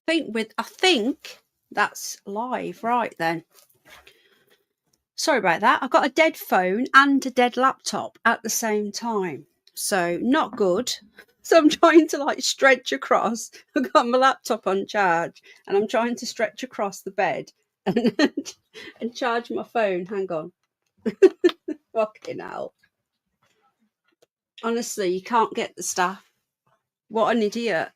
I think that's live, right then. Sorry about that. I've got a dead phone and a dead laptop at the same time. So not good. So I'm trying to like stretch across. I've got my laptop on charge and I'm trying to stretch across the bed and charge my phone. Hang on. Fucking hell. Honestly, you can't get the staff. What an idiot.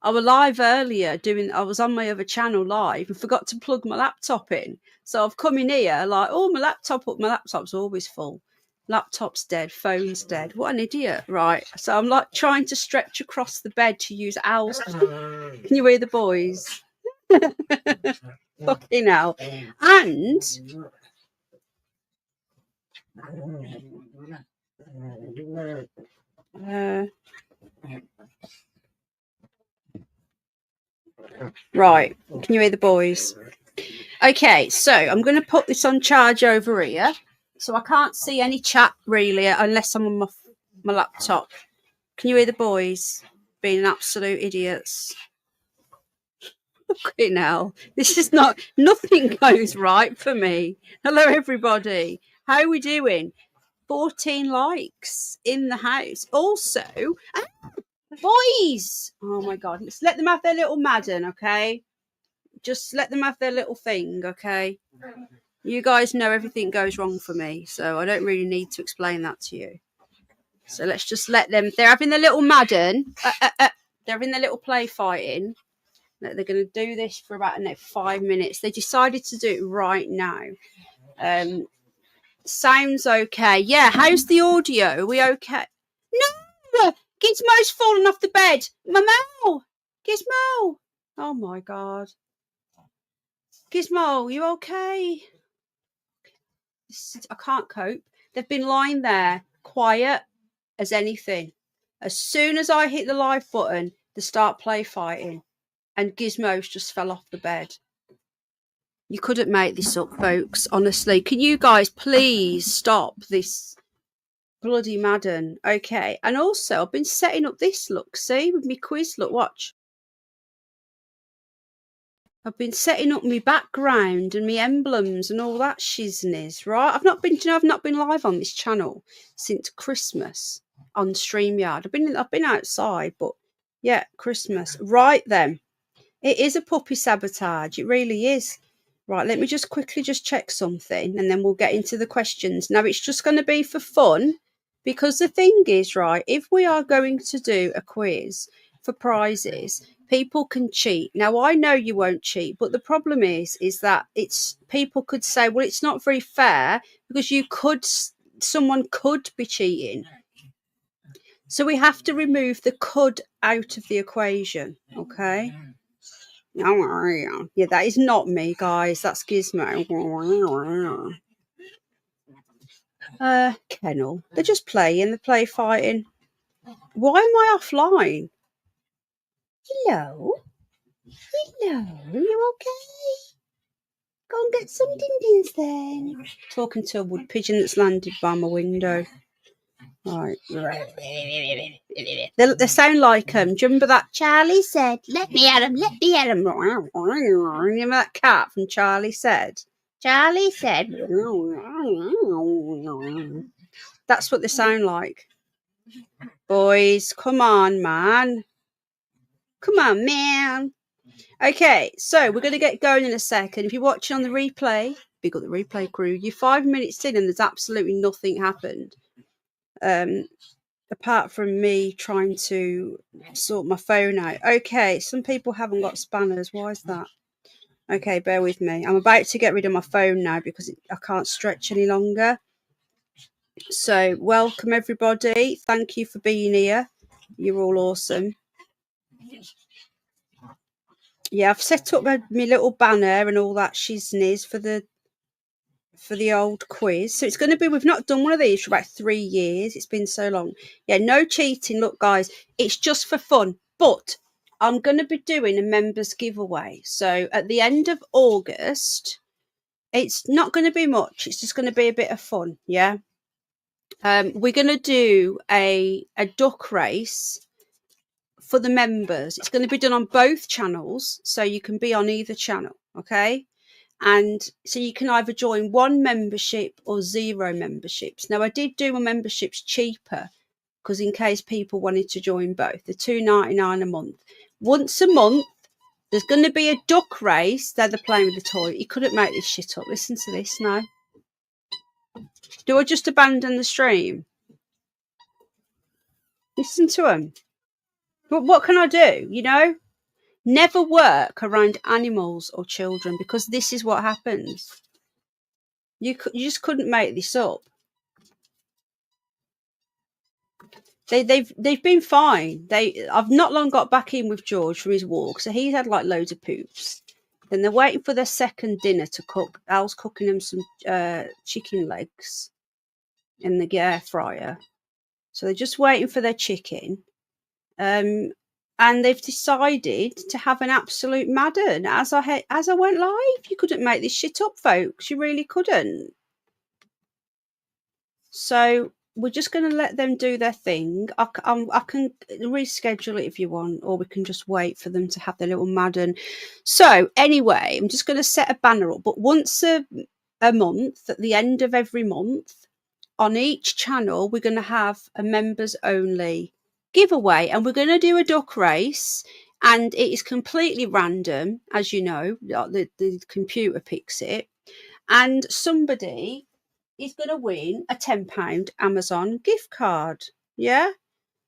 I was live earlier I was on my other channel live and forgot to plug my laptop in. So I've come in here like, oh, my laptop's always full. Laptop's dead, phone's dead. What an idiot. Right. So I'm like trying to stretch across the bed to use Al's. Can you hear the boys? Fucking hell. And right, can you hear the boys? Okay, so I'm going to put this on charge over here. So I can't see any chat really unless I'm on my laptop. Can you hear the boys being absolute idiots? Okay, now this is nothing goes right for me. Hello everybody, how are we doing? 14 likes in the house. Also, boys, oh my god, let's let them have their little Madden, okay? Just let them have their little thing, okay? You guys know everything goes wrong for me, so I don't really need to explain that to you. So let's just let them. They're having their little Madden. They're having their little play fighting. They're going to do this for about the next 5 minutes. They decided to do it right now. Sounds okay. Yeah, how's the audio? Are we okay? No! Gizmo's fallen off the bed. Mamo! Gizmo! Oh my god. Gizmo, you okay? I can't cope. They've been lying there, quiet as anything. As soon as I hit the live button, they start play fighting. And Gizmo's just fell off the bed. You couldn't make this up, folks. Honestly, can you guys please stop this bloody Madden? Okay. And also, I've been setting up this look. See, with my quiz. Look, watch. I've been setting up my background and my emblems and all that shizness, right? I've not been live on this channel since Christmas on StreamYard. I've been outside, but yeah, Christmas. Right then. It is a puppy sabotage. It really is. Right, let me just quickly check something and then we'll get into the questions. Now, it's just going to be for fun because the thing is, right, if we are going to do a quiz for prizes, people can cheat. Now, I know you won't cheat, but the problem is that people could say, well, it's not very fair because someone could be cheating. So we have to remove the could out of the equation, okay? Yeah, that is not me, guys. That's Gizmo. Kennel. They're just playing. They're play fighting. Why am I offline? Hello? Hello? You okay? Go and get some din-dins then. Talking to a wood pigeon that's landed by my window. Right. They sound like do you remember that Charlie said, let me at him. Remember that cat from Charlie said? Charlie said. That's what they sound like. Boys, come on, man. Come on, man. Okay, so we're going to get going in a second. If you're watching on the replay, big up the replay crew, you're 5 minutes in and there's absolutely nothing happened. Apart from me trying to sort my phone out. Okay, some people haven't got spanners. Why is that? Okay, bear with me. I'm about to get rid of my phone now because I can't stretch any longer. So, welcome everybody. Thank you for being here. You're all awesome. Yeah, I've set up my little banner and all that shizness for the old quiz. So it's going to be, we've not done one of these for about 3 years. It's been so long. Yeah, no cheating. Look, guys, it's just for fun. But I'm going to be doing a members giveaway. So at the end of August, it's not going to be much. It's just going to be a bit of fun. Yeah. We're going to do a duck race for the members. It's going to be done on both channels, so you can be on either channel, okay? And so you can either join one membership or 0 memberships. Now, I did do my memberships cheaper because in case people wanted to join both, they're $2.99 a month. Once a month, there's going to be a duck race. They're playing with the toy. You couldn't make this shit up. Listen to this now. Do I just abandon the stream? Listen to them. But what can I do? You know, never work around animals or children, because this is what happens. You just couldn't make this up. They've been fine. I've not long got back in with George from his walk, so he's had like loads of poops. Then they're waiting for their second dinner to cook. Al's cooking them some chicken legs in the air fryer, so they're just waiting for their chicken. And they've decided to have an absolute madden. As I went live, you couldn't make this shit up, folks. You really couldn't. So we're just going to let them do their thing. I can reschedule it if you want, or we can just wait for them to have their little madden. So anyway, I'm just going to set a banner up. But once a month, at the end of every month, on each channel, we're going to have a members only giveaway, and we're going to do a duck race, and it is completely random, as you know. The computer picks it, and somebody is going to win a £10 Amazon gift card. Yeah,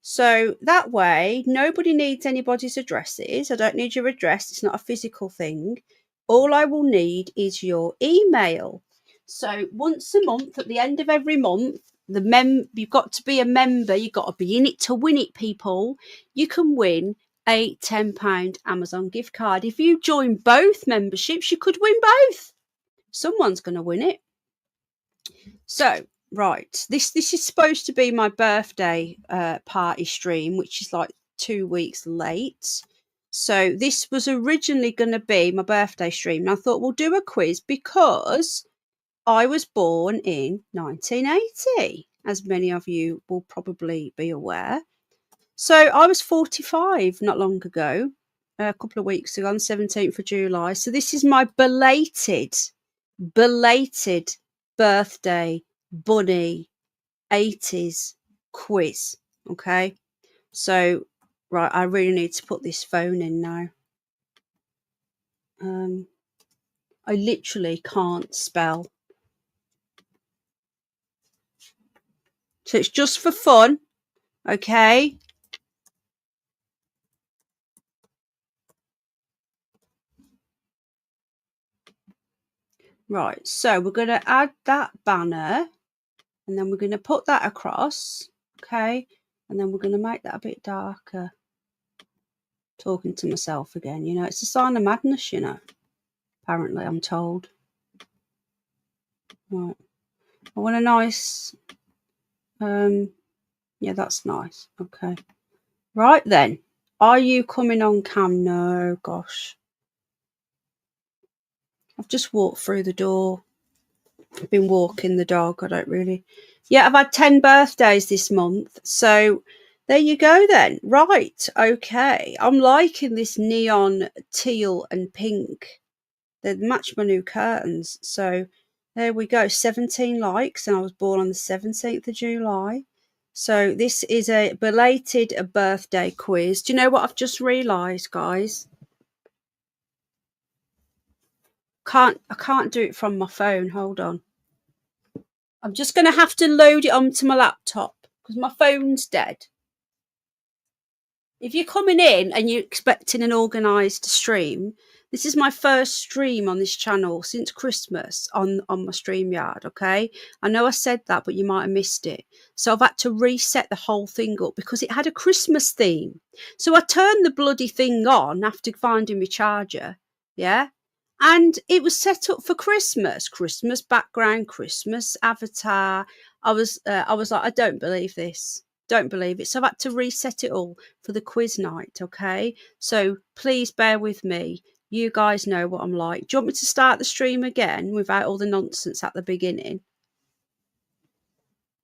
so that way nobody needs anybody's addresses. I don't need your address. It's not a physical thing. All I will need is your email. So once a month, at the end of every month, you've got to be a member. You've got to be in it to win it, people. You can win a £10 Amazon gift card. If you join both memberships, you could win both. Someone's going to win it. So, right, this is supposed to be my birthday party stream, which is like 2 weeks late. So this was originally going to be my birthday stream. And I thought we'll do a quiz because I was born in 1980, as many of you will probably be aware. So I was 45 not long ago, a couple of weeks ago, on 17th of July. So this is my belated birthday bunny 80s quiz. Okay, so right, I really need to put this phone in now. I literally can't spell. So it's just for fun, okay? Right, so we're going to add that banner, and then we're going to put that across, okay? And then we're going to make that a bit darker. Talking to myself again, you know, it's a sign of madness, you know. Apparently, I'm told. Right, I want a nice, yeah, that's nice, okay. Right then, are you coming on cam? No, gosh. I've just walked through the door. I've been walking the dog. I don't really. Yeah, I've had 10 birthdays this month. So there you go then. Right. Okay. I'm liking this neon teal and pink. They match my new curtains. So there we go. 17 likes. And I was born on the 17th of July. So this is a belated birthday quiz. Do you know what I've just realised, guys? I can't do it from my phone. Hold on. I'm just going to have to load it onto my laptop because my phone's dead. If you're coming in and you're expecting an organised stream, this is my first stream on this channel since Christmas on my StreamYard, okay? I know I said that, but you might have missed it. So I've had to reset the whole thing up because it had a Christmas theme. So I turned the bloody thing on after finding my charger, yeah? And it was set up for Christmas background, Christmas avatar. I was like, I don't believe this. Don't believe it. So I've had to reset it all for the quiz night, okay? So please bear with me. You guys know what I'm like. Do you want me to start the stream again without all the nonsense at the beginning?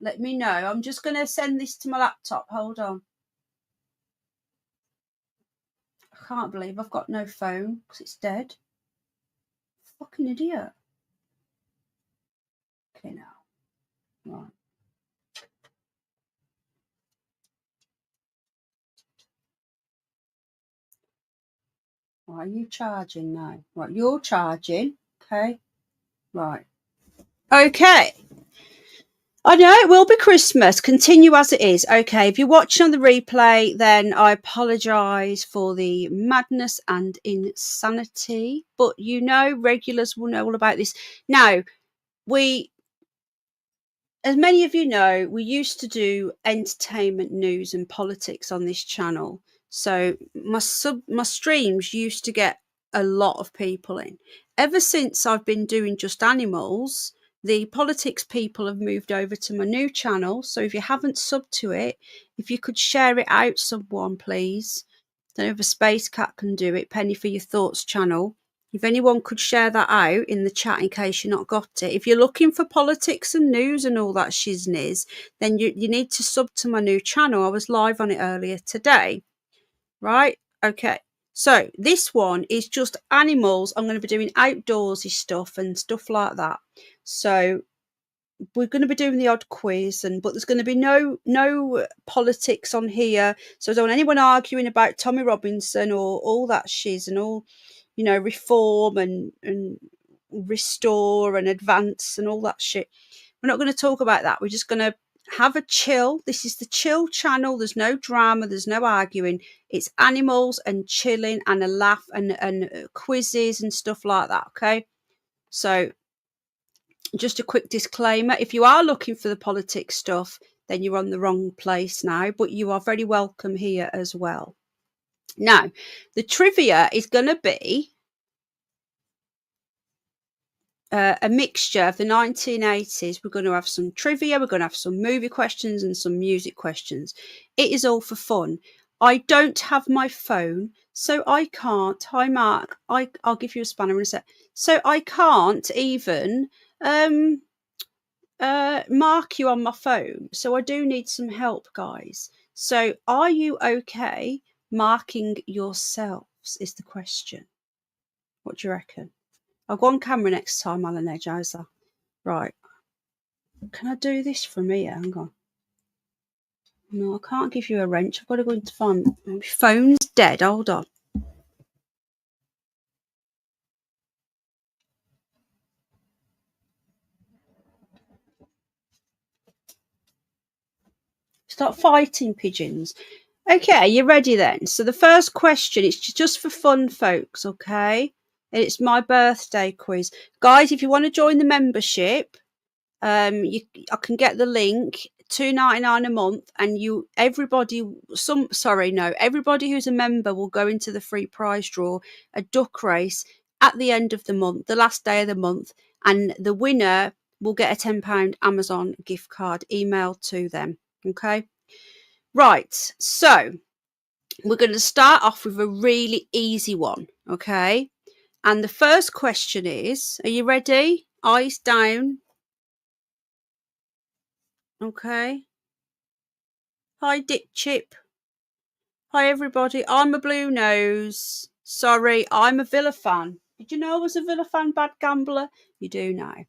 Let me know. I'm just going to send this to my laptop. Hold on. can't believe I've got no phone because it's dead. Fucking idiot. Okay, now. Right. Right, are you charging now? Right, you're charging. Okay. Right. Okay. I know it will be Christmas. Continue as it is. Okay, if you're watching on the replay, then I apologise for the madness and insanity. But you know, regulars will know all about this. Now, as many of you know, we used to do entertainment, news, and politics on this channel. So my streams used to get a lot of people in. Ever since I've been doing just animals, the politics people have moved over to my new channel. So if you haven't subbed to it, if you could share it out, someone, please. Don't know if a space cat can do it. Penny for your thoughts channel. If anyone could share that out in the chat in case you're not got it. If you're looking for politics and news and all that shizness, then you need to sub to my new channel. I was live on it earlier today. Right? Okay. So this one is just animals. I'm going to be doing outdoorsy stuff and stuff like that. So we're going to be doing the odd quiz, but there's going to be no politics on here. So I don't want anyone arguing about Tommy Robinson or all that shiz and all, you know, reform and restore and advance and all that shit. We're not going to talk about that. We're just going to have a chill. This is the chill channel. There's no drama. There's no arguing. It's animals and chilling and a laugh and quizzes and stuff like that. Okay. So just a quick disclaimer. If you are looking for the politics stuff, then you're on the wrong place now, but you are very welcome here as well. Now, the trivia is going to be a mixture of the 1980s. We're going to have some trivia, we're going to have some movie questions and some music questions. It is all for fun. I don't have my phone, so I can't. Hi, Mark. I'll give you a spanner in a sec. So I can't even mark you on my phone. So I do need some help, guys. So are you okay marking yourselves is the question. What do you reckon? I'll go on camera next time, Alan Edge. How's that? Right. Can I do this from here? Hang on. No, I can't give you a wrench. I've got to go into find my phone's dead. Hold on. Start fighting, pigeons. Okay, you ready then? So the first question, it's just for fun, folks, okay? And it's my birthday quiz. Guys, if you want to join the membership, I can get the link, $2.99 a month, and everybody who's a member will go into the free prize draw, a duck race at the end of the month, the last day of the month, and the winner will get a £10 Amazon gift card emailed to them. Okay, right, so we're going to start off with a really easy one. Okay, and the first question is, are you ready? Eyes down. Okay. Hi, Dip Chip. Hi, everybody. I'm a Blue Nose. Sorry, I'm a Villa fan. Did you know I was a Villa fan, bad gambler? You do now.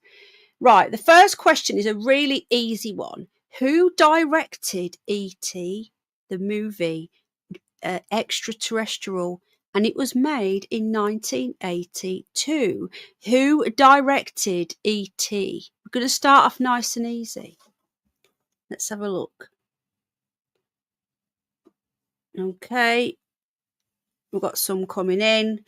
Right, the first question is a really easy one. Who directed E.T., the movie, Extraterrestrial? And it was made in 1982. Who directed E.T.? We're going to start off nice and easy. Let's have a look. Okay, we've got some coming in.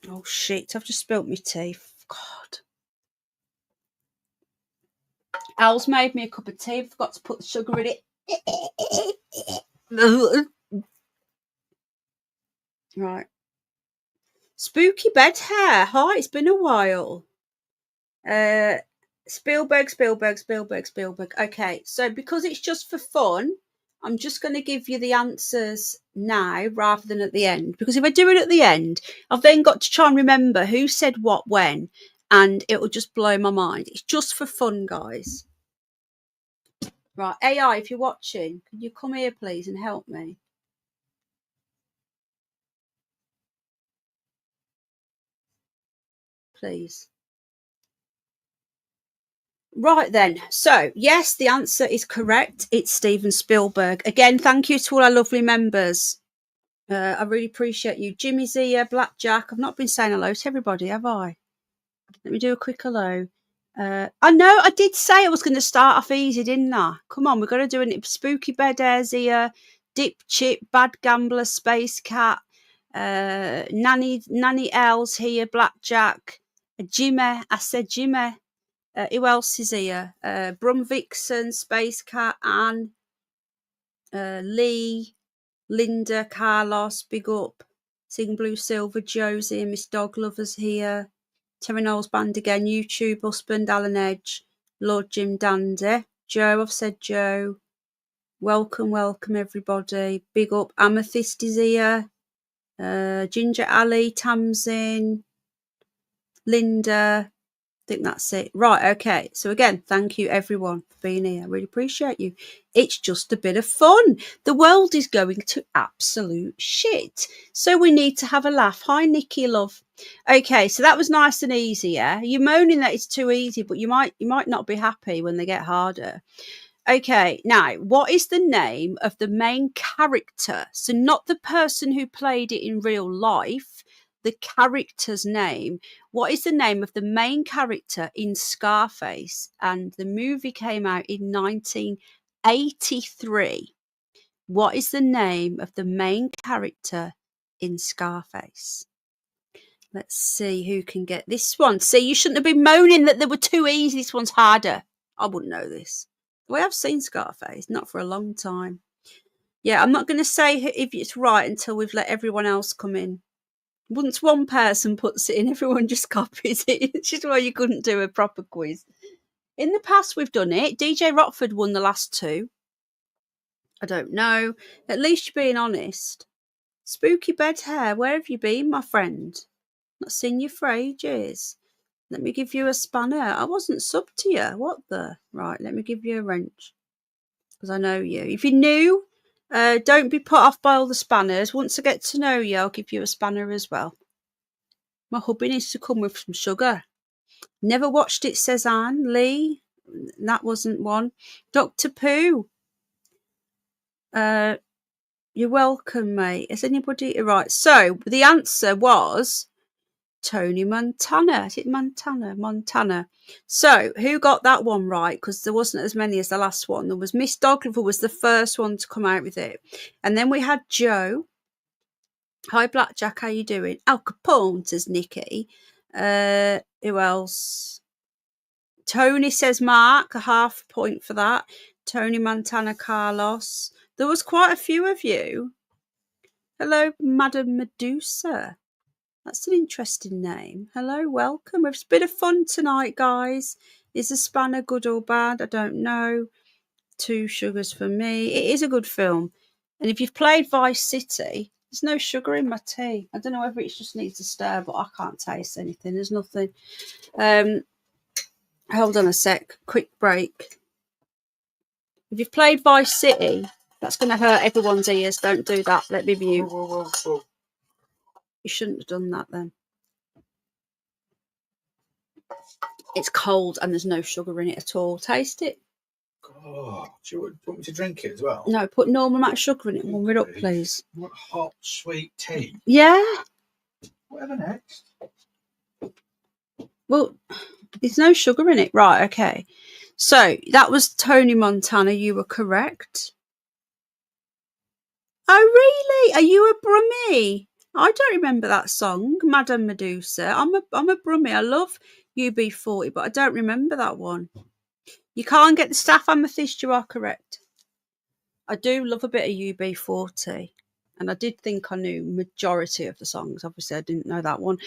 Oh shit, I've just spilt my tea. God. Al's made me a cup of tea. I forgot to put the sugar in it. Right. Spooky bed hair. Hi, it's been a while. Spielberg. Okay, so because it's just for fun, I'm just going to give you the answers now rather than at the end. Because if I do it at the end, I've then got to try and remember who said what when, and it will just blow my mind. It's just for fun, guys. Right, AI, if you're watching, could you come here, please, and help me? Please. Right then. So, yes, the answer is correct. It's Steven Spielberg. Again, thank you to all our lovely members. I really appreciate you. Jimmy's here, Blackjack. I've not been saying hello to everybody, have I? Let me do a quick hello. I know I did say I was going to start off easy, didn't I? Come on, we've got to do it. Spooky Bed Airs here, Dip Chip, Bad Gambler, Space Cat, Nanny L's here, Blackjack, Jimmy. I said Jimmy. Who else is here? Brum Vixen, Space Cat, Anne, Lee, Linda, Carlos, Big Up, Sing Blue Silver, Josie, Miss Dog Lovers here. Terry Knowles Band again, YouTube, Husband, Alan Edge, Lord Jim Dandy, Joe, I've said Joe. Welcome everybody. Big Up, Amethyst is here. Ginger Ali, Tamsin, Linda. I think that's it. Right, okay. So again, thank you everyone for being here. I really appreciate you. It's just a bit of fun. The world is going to absolute shit. So we need to have a laugh. Hi, Nikki, love. Okay, so that was nice and easy, yeah? You're moaning that it's too easy, but you might not be happy when they get harder. Okay, now, what is the name of the main character? So not the person who played it in real life, the character's name. What is the name of the main character in Scarface? And the movie came out in 1983. What is the name of the main character in Scarface? Let's see who can get this one. See, you shouldn't have been moaning that they were too easy. This one's harder. I wouldn't know this. We have seen Scarface, not for a long time. Yeah, I'm not going to say if it's right until we've let everyone else come in. Once one person puts it in, everyone just copies it. It's just why you couldn't do a proper quiz. In the past, we've done it. DJ Rockford won the last two. I don't know. At least you're being honest. Spooky Bed Hair, where have you been, my friend? Not seen you for ages. Let me give you a spanner. I wasn't sub to you. What the? Right, let me give you a wrench. Because I know you. If you're new, don't be put off by all the spanners. Once I get to know you, I'll give you a spanner as well. My hubby needs to come with some sugar. Never watched it, says Anne. Lee, that wasn't one. Dr. Pooh. You're welcome, mate. Is anybody right? So the answer was Tony Montana. Is it Montana? Montana. So who got that one right? Because there wasn't as many as the last one. There was Miss Dogliver was the first one to come out with it. And then we had Joe. Hi, Blackjack. How you doing? Al Capone, says Nikki. Who else? Tony, says Mark. A half point for that. Tony Montana, Carlos. There was quite a few of you. Hello, Madam Medusa. That's an interesting name. Hello, welcome. It's a bit of fun tonight, guys. Is the spanner good or bad? I don't know. 2 sugars for me. It is a good film. And if you've played Vice City, there's no sugar in my tea. I don't know whether it just needs to stir, but I can't taste anything. There's nothing. Hold on a sec. Quick break. If you've played Vice City, that's going to hurt everyone's ears. Don't do that. Let me mute. Whoa. You shouldn't have done that then. It's cold and there's no sugar in it at all. Taste it. Oh, do you want me to drink it as well? No, put normal amount of sugar in it. Warm it up, please. You want hot, sweet tea? Yeah. Whatever next. Well, there's no sugar in it. Right, okay. So that was Tony Montana. You were correct. Oh, really? Are you a Brummie? I don't remember that song, Madame Medusa. I'm a Brummie. I love UB40, but I don't remember that one. You can't get the staff amethyst. You are correct. I do love a bit of UB40. And I did think I knew majority of the songs. Obviously, I didn't know that one.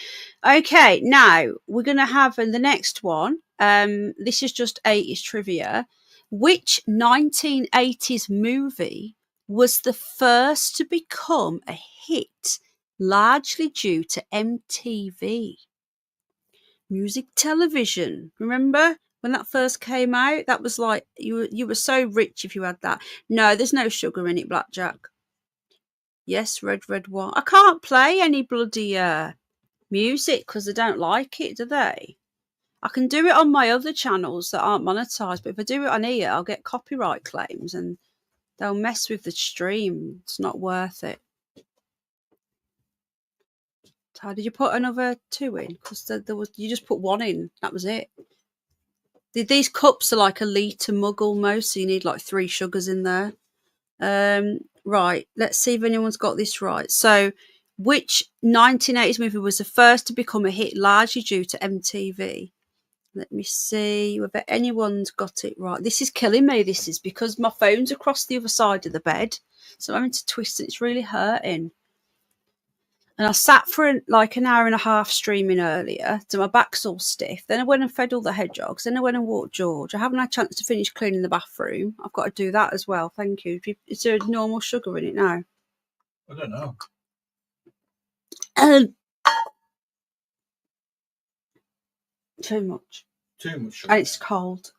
Okay, now we're going to have in the next one. This is just 80s trivia. Which 1980s movie was the first to become a hit, largely due to MTV? Music television. Remember? When that first came out, that was like you were so rich if you had that. No, there's no sugar in it, Blackjack. Yes, red wine. I can't play any bloody music because they don't like it, do they? I can do it on my other channels that aren't monetized, but if I do it on here, I'll get copyright claims and they'll mess with the stream. It's not worth it. How did you put another 2 in? Because there was, you just put 1 in. That was it. These cups are like a litre mug almost, so you need like 3 sugars in there. Right, let's see if anyone's got this right. So, which 1980s movie was the first to become a hit largely due to MTV? Let me see whether anyone's got it right. This is killing me. This is because my phone's across the other side of the bed, so I'm having to twist it. It's really hurting. And I sat for like an hour and a half streaming earlier, so my back's all stiff. Then I went and fed all the hedgehogs. Then I went and walked George. I haven't had a chance to finish cleaning the bathroom. I've got to do that as well. Thank you. Is there normal sugar in it now? I don't know. Too much. Too much sugar. And it's cold.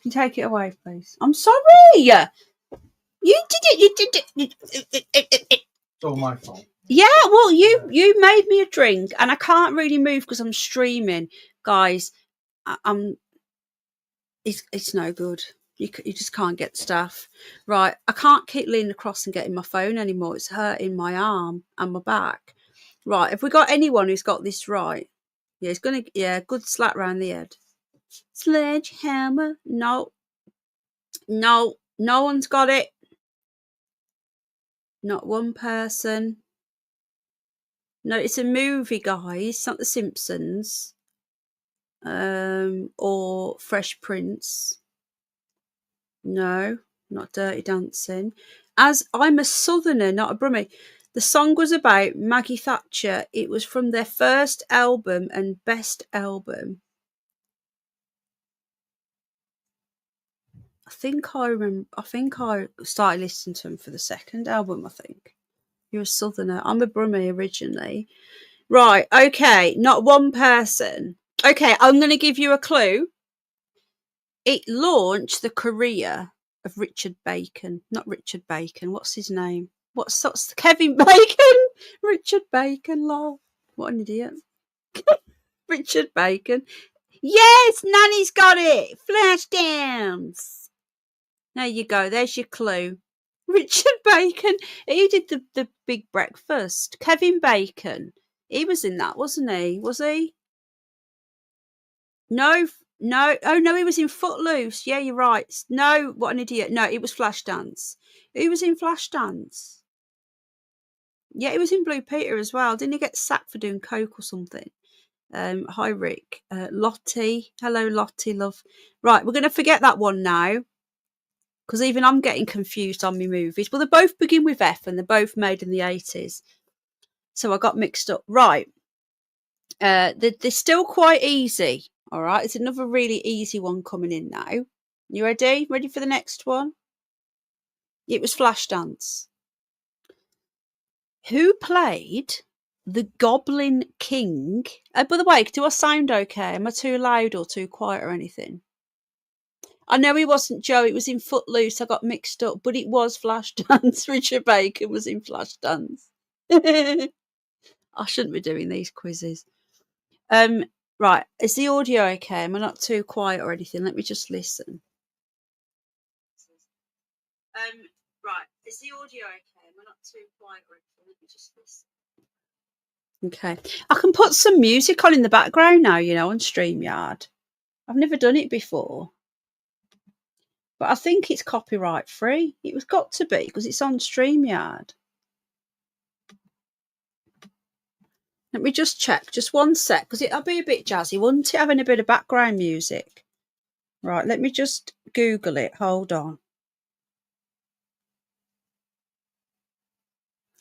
Can you take it away, please? I'm sorry. You did it. You did it. It's all my fault. Yeah, well, you made me a drink, and I can't really move because I'm streaming, guys. It's no good. You just can't get stuff right. I can't keep leaning across and getting my phone anymore. It's hurting my arm and my back. Right, have we got anyone who's got this right? Yeah, it's gonna good slap round the head. Sledgehammer. No, no one's got it. Not one person. No, it's a movie, guys. It's not The Simpsons. Or Fresh Prince. No, not Dirty Dancing. As I'm a Southerner, not a Brummie. The song was about Maggie Thatcher. It was from their first album and best album. I think I started listening to them for the second album, I think. You're a Southerner. I'm a Brummie originally. Right, okay, not one person. Okay, I'm going to give you a clue. It launched the career of Richard Bacon. Not Richard Bacon. What's his name? What's Kevin Bacon? Richard Bacon, lol. What an idiot. Richard Bacon. Yes, Nanny's got it. Flashdance. There you go. There's your clue. Richard Bacon. He did the Big Breakfast. Kevin Bacon. He was in that, wasn't he? Was he? No. Oh, no, he was in Footloose. Yeah, you're right. No, what an idiot. No, it was Flashdance. Who was in Flashdance? Yeah, he was in Blue Peter as well. Didn't he get sacked for doing coke or something? Hi, Rick. Lottie. Hello, Lottie, love. Right, we're going to forget that one now because even I'm getting confused on my movies. Well, they both begin with F and they're both made in the 80s. So I got mixed up. Right. They're still quite easy. All right. It's another really easy one coming in now. You ready? Ready for the next one? It was Flashdance. Who played the Goblin King? By the way, do I sound okay? Am I too loud or too quiet or anything? I know he wasn't Joe. It was in Footloose. I got mixed up, but it was Flashdance. Richard Bacon was in Flashdance. I shouldn't be doing these quizzes. Right. Is the audio okay? Am I not too quiet or anything? Let me just listen. Right. Is the audio okay? Am I not too quiet or anything? Let me just listen. Okay. I can put some music on in the background now, on StreamYard. I've never done it before. But I think it's copyright free. It was got to be because it's on StreamYard. Let me just check. Just one sec because it'll be a bit jazzy, wouldn't it, having a bit of background music? Right. Let me just Google it. Hold on.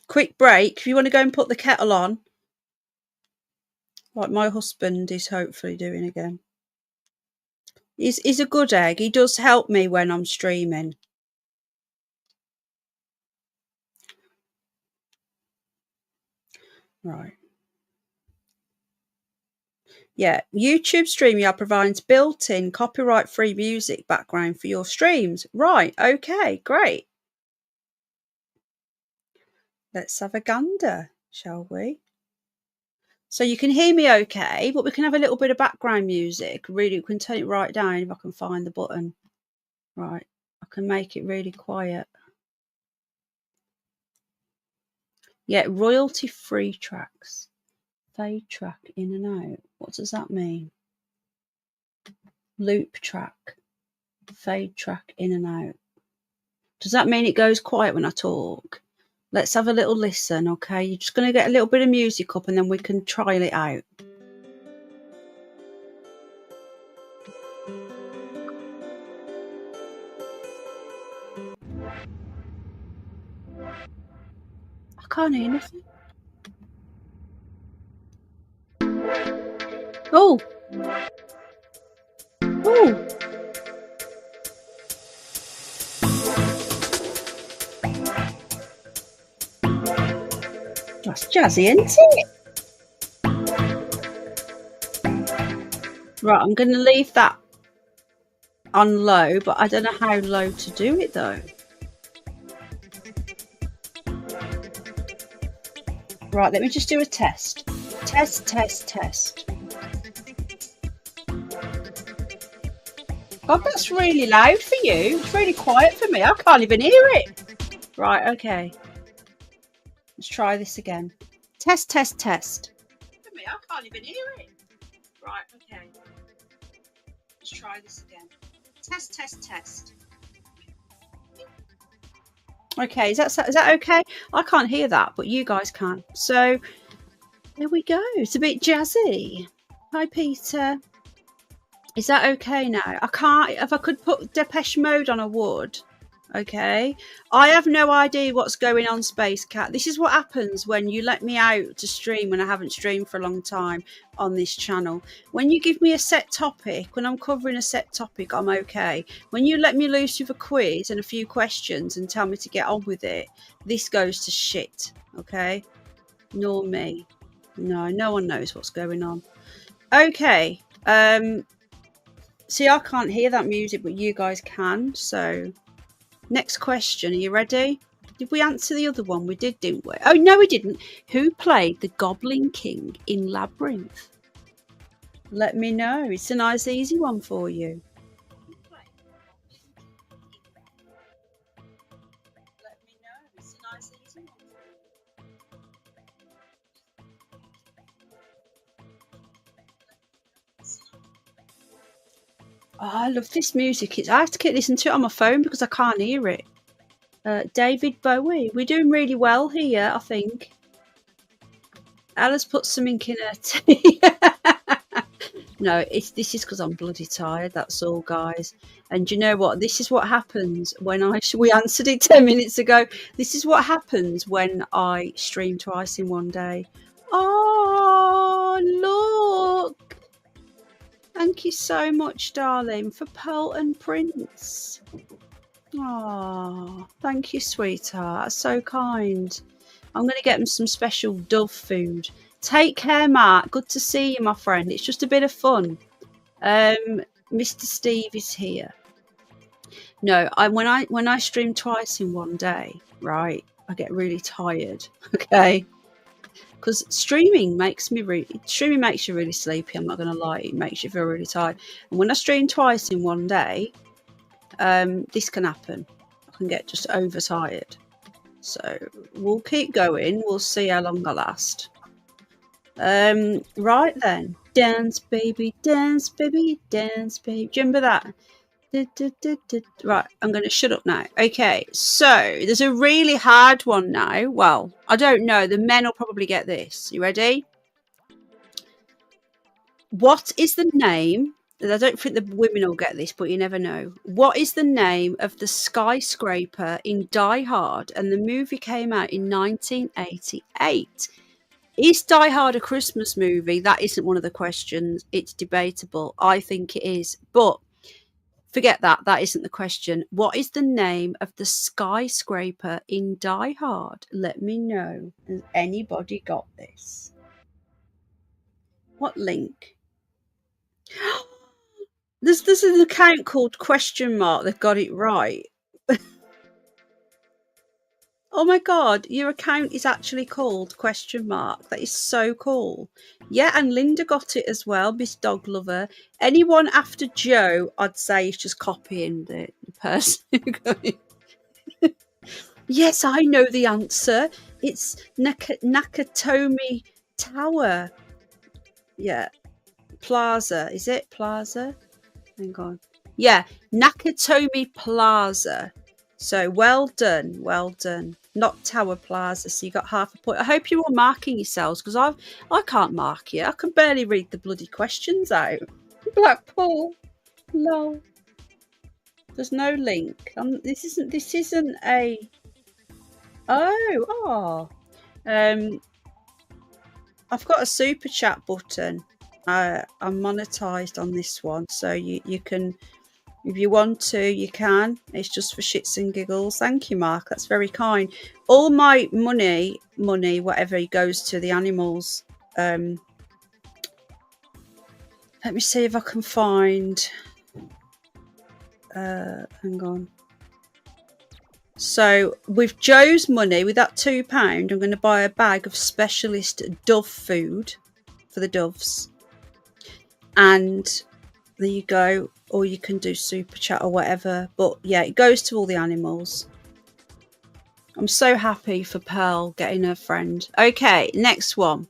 Quick break. If you want to go and put the kettle on. Like my husband is hopefully doing again. He's a good egg. He does help me when I'm streaming. Right. Yeah, YouTube StreamYard provides built-in copyright-free music background for your streams. Right, okay, great. Let's have a gander, shall we? So you can hear me okay, but we can have a little bit of background music. Really, we can turn it right down if I can find the button. Right, I can make it really quiet. Yeah, royalty-free tracks. Fade track in and out. What does that mean? Loop track. Fade track in and out. Does that mean it goes quiet when I talk? Let's have a little listen, okay? You're just going to get a little bit of music up and then we can trial it out. I can't hear nothing. Oh! Oh! That's jazzy, isn't it? Right, I'm going to leave that on low, but I don't know how low to do it though. Right, let me just do a test. Test, test, test. God, that's really loud for you. It's really quiet for me. I can't even hear it. Right, okay. Let's try this again. Test, test, test. For me, I can't even hear it. Right, okay. Let's try this again. Test, test, test. Okay, is that okay? I can't hear that, but you guys can. So there we go. It's a bit jazzy. Hi, Peter. Is that okay now? I can't. If I could put Depeche Mode on, I would. Okay. I have no idea what's going on, Space Cat. This is what happens when you let me out to stream when I haven't streamed for a long time on this channel. When you give me a set topic, when I'm covering a set topic, I'm okay. When you let me loose with a quiz and a few questions and tell me to get on with it, this goes to shit. Okay. Nor me. No one knows what's going on. Okay. See, I can't hear that music, but you guys can. So, next question. Are you ready? Did we answer the other one? We did, didn't we? Oh, no, we didn't. Who played the Goblin King in Labyrinth? Let me know. It's a nice, easy one for you. Let me know. It's a nice, easy one for you. Oh, I love this music. I have to keep listening to it on my phone because I can't hear it. David Bowie. We're doing really well here, I think. Alice put something in her tea. No, this is because I'm bloody tired. That's all, guys. And you know what? This is what happens when we answered it 10 minutes ago. This is what happens when I stream twice in one day. Oh, look. Thank you so much, darling, for Pearl and Prince. Oh, thank you, sweetheart. That's so kind. I'm going to get them some special dove food. Take care, Mark. Good to see you, my friend. It's just a bit of fun. Mr. Steve is here. No, when I stream twice in one day, right, I get really tired. Okay, because streaming makes you really sleepy. I'm not going to lie, it makes you feel really tired. And when I stream twice in one day, this can happen. I can get just overtired. So we'll keep going. We'll see how long I last. Right then. Dance, baby, dance, baby, dance, baby. Do you remember that? Right, I'm going to shut up now. Okay, so there's a really hard one now. Well, I don't know. The men will probably get this. You ready? What is the name? I don't think the women will get this, but you never know. What is the name of the skyscraper in Die Hard? And the movie came out in 1988. Is Die Hard a Christmas movie? That isn't one of the questions. It's debatable. I think it is. But forget that. That isn't the question. What is the name of the skyscraper in Die Hard? Let me know. Has anybody got this? What link? There's an account called Question Mark that got it right. Oh my god, your account is actually called Question Mark. That is so cool. Yeah, and Linda got it as well, Miss Dog Lover. Anyone after Joe, I'd say is just copying the person who got it. Yes, I know the answer. It's Nakatomi Tower. Yeah. Plaza. Is it Plaza? Hang on. Yeah, Nakatomi Plaza. So well done, well done. Not Tower Plaza. So you got half a point. I hope you're all marking yourselves because I can't mark you. I can barely read the bloody questions out. Blackpool. Lol. There's no link. This isn't a. Oh. I've got a super chat button. I'm monetized on this one, so you can, if you want to, you can. It's just for shits and giggles. Thank you, Mark. That's very kind. All my money, whatever, goes to the animals. Let me see if I can find. Hang on. So with Joe's money, with that £2, I'm going to buy a bag of specialist dove food for the doves. And there you go. Or you can do super chat or whatever. But yeah, it goes to all the animals. I'm so happy for Pearl getting her friend. Okay, next one.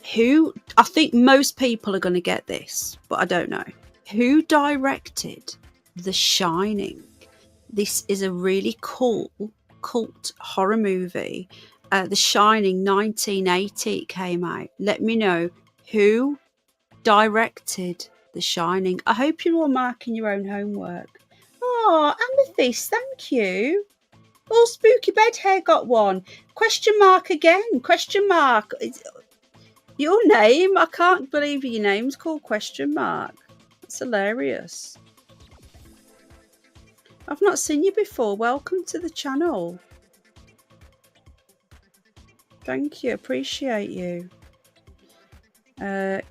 I think most people are going to get this, but I don't know. Who directed The Shining? This is a really cool cult horror movie. The Shining, 1980 it came out. Let me know who directed The Shining. I hope you're all marking your own homework. Oh, Amethyst, thank you. Oh, Spooky Bed Hair got one. Question mark again. Question mark. Your name? I can't believe your name's called Question Mark. That's hilarious. I've not seen you before. Welcome to the channel. Thank you. Appreciate you.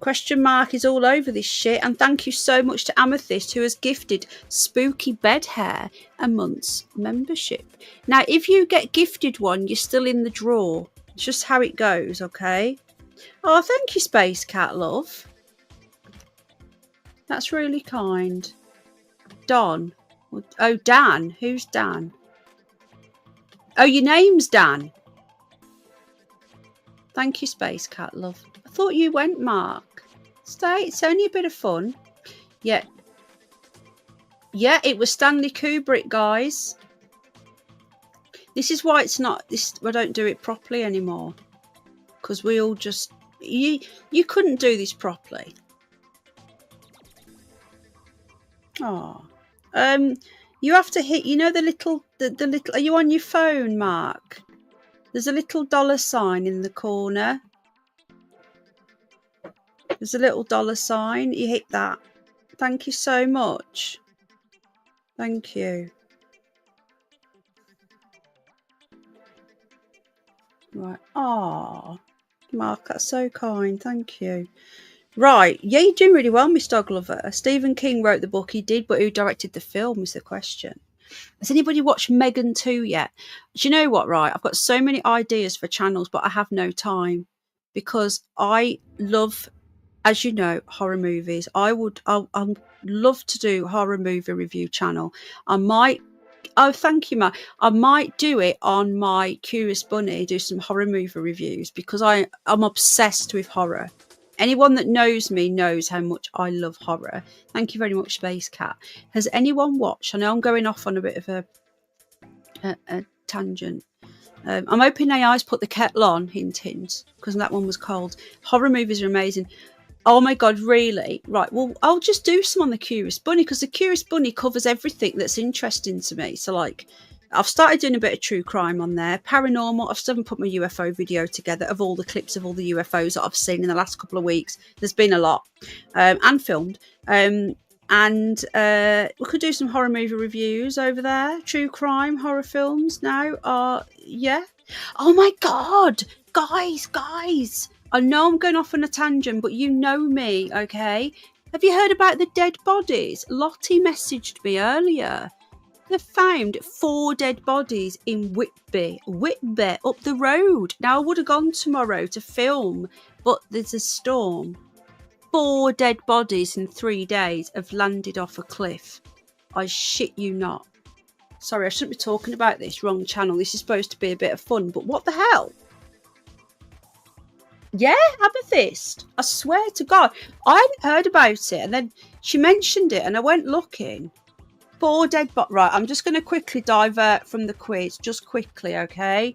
Question mark is all over this shit. And thank you so much to Amethyst, who has gifted Spooky Bed Hair a month's membership. Now, if you get gifted one, you're still in the draw. It's just how it goes, okay? Oh, thank you, Space Cat Love. That's really kind. Don. Oh, Dan. Who's Dan? Oh, your name's Dan. Thank you, Space Cat Love. I thought you went, Mark. Stay. It's only a bit of fun. Yeah. Yeah, it was Stanley Kubrick, guys. This is why it's not this. I don't do it properly anymore. Because we all just you couldn't do this properly. Oh. You have to hit, you know, the little, are you on your phone, Mark? There's a little $sign in the corner. There's a little $sign. You hit that. Thank you so much. Thank you. Right. Oh, Mark, that's so kind. Thank you. Right. Yeah, you're doing really well, Miss Dog Lover. Stephen King wrote the book. He did, but who directed the film is the question. Has anybody watched Megan 2 yet? Do you know what, right? I've got so many ideas for channels, but I have no time because I love, as you know, horror movies. I'd love to do horror movie review channel. Thank you, Ma. I might do it on my Curious Bunny, do some horror movie reviews because I'm obsessed with horror. Anyone that knows me knows how much I love horror. Thank you very much, Space Cat. Has anyone watched? I know I'm going off on a bit of a tangent. I'm hoping AI's put the kettle on, hint, hint, because that one was cold. Horror movies are amazing. Oh my God, really? Right, well, I'll just do some on the Curious Bunny because the Curious Bunny covers everything that's interesting to me. So, like, I've started doing a bit of true crime on there. Paranormal, I've still haven't put my UFO video together of all the clips of all the UFOs that I've seen in the last couple of weeks. There's been a lot. And filmed. And we could do some horror movie reviews over there. True crime, horror films now are, yeah. Oh my God, guys. I know I'm going off on a tangent, but you know me, okay? Have you heard about the dead bodies? Lottie messaged me earlier. They've found 4 dead bodies in Whitby, up the road. Now, I would have gone tomorrow to film, but there's a storm. 4 dead bodies in 3 days have landed off a cliff. I shit you not. Sorry, I shouldn't be talking about this. Wrong channel. This is supposed to be a bit of fun, but what the hell? Yeah, Amethyst. I swear to God. I hadn't heard about it, and then she mentioned it, and I went looking. 4 dead bodies. Right, I'm just going to quickly divert from the quiz. Just quickly, okay?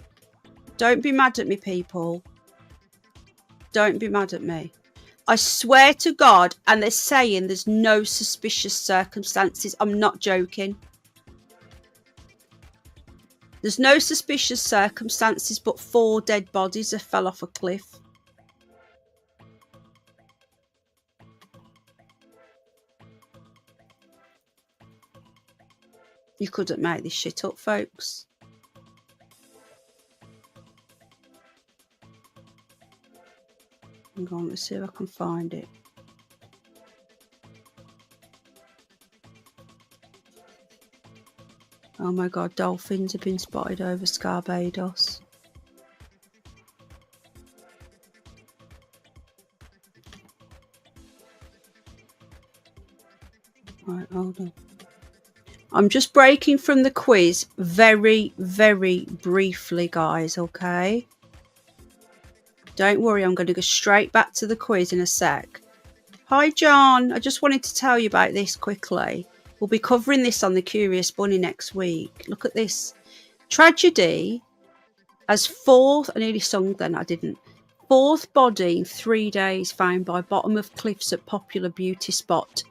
Don't be mad at me, people. Don't be mad at me. I swear to God, and they're saying there's no suspicious circumstances. I'm not joking. There's no suspicious circumstances, but 4 dead bodies have fell off a cliff. You couldn't make this shit up, folks. Hang on, let's see if I can find it. Oh my God, dolphins have been spotted over Barbados. Right, hold on. I'm just breaking from the quiz very, very briefly, guys, okay? Don't worry, I'm going to go straight back to the quiz in a sec. Hi, John. I just wanted to tell you about this quickly. We'll be covering this on the Curious Bunny next week. Look at this. Tragedy as 4th... I nearly sung then, I didn't. 4th body in 3 days found by bottom of cliffs at popular beauty spot.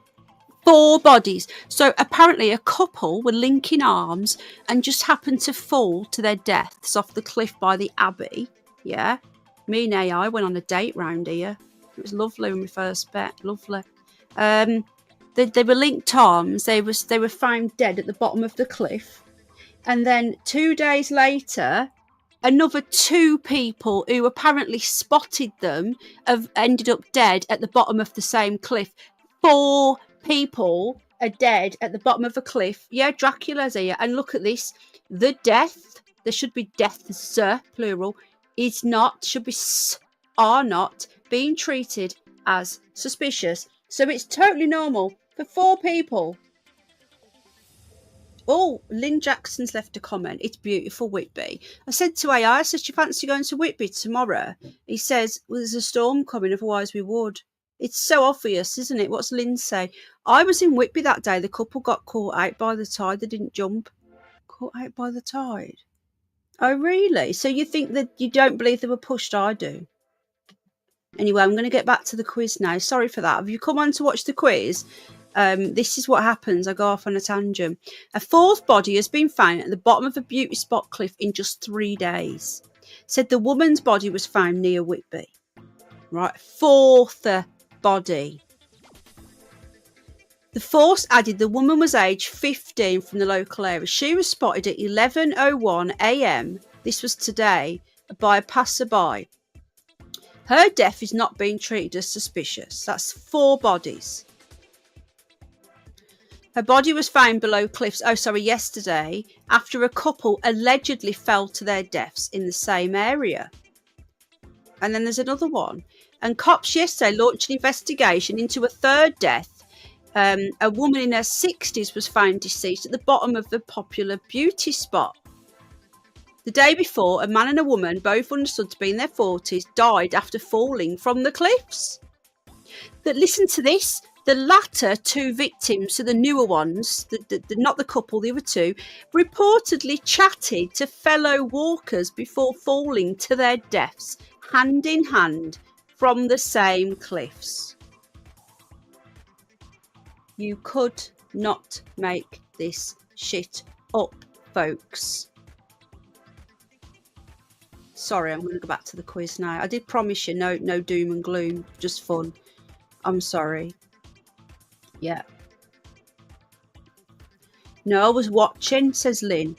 4 bodies. So apparently a couple were linking arms and just happened to fall to their deaths off the cliff by the Abbey. Yeah. Me and AI went on a date round here. It was lovely when we first met. Lovely. They were linked arms. They were found dead at the bottom of the cliff. And then 2 days later, another 2 people who apparently spotted them have ended up dead at the bottom of the same cliff. 4 people are dead at the bottom of a cliff. Yeah, Dracula's here. And look at this. The death, there should be deaths, plural, is not, should be are not being treated as suspicious. So it's totally normal for 4 people. Oh, Lynn Jackson's left a comment. It's beautiful, Whitby. I said to AI, I said, do you fancy going to Whitby tomorrow? He says, well, there's a storm coming, otherwise we would. It's so obvious, isn't it? What's Lynn say? I was in Whitby that day. The couple got caught out by the tide. They didn't jump. Caught out by the tide. Oh, really? So you think that you don't believe they were pushed? I do. Anyway, I'm going to get back to the quiz now. Sorry for that. Have you come on to watch the quiz? This is what happens. I go off on a tangent. A 4th body has been found at the bottom of a beauty spot cliff in just 3 days. Said the woman's body was found near Whitby. Right, 4th body. The force added the woman was aged 15 from the local area. She was spotted at 11:01 a.m. This was today by a passerby. Her death is not being treated as suspicious. That's 4 bodies. Her body was found below cliffs, yesterday, after a couple allegedly fell to their deaths in the same area. And then there's another one. And cops yesterday launched an investigation into a 3rd death. A woman in her 60s was found deceased at the bottom of the popular beauty spot. The day before, a man and a woman, both understood to be in their 40s, died after falling from the cliffs. But listen to this. The latter 2 victims, so the newer ones, not the couple, the other 2, reportedly chatted to fellow walkers before falling to their deaths, hand in hand, from the same cliffs. You could not make this shit up, folks. Sorry, I'm going to go back to the quiz now. I did promise you no doom and gloom, just fun. I'm sorry. Yeah. No, I was watching, says Lynn.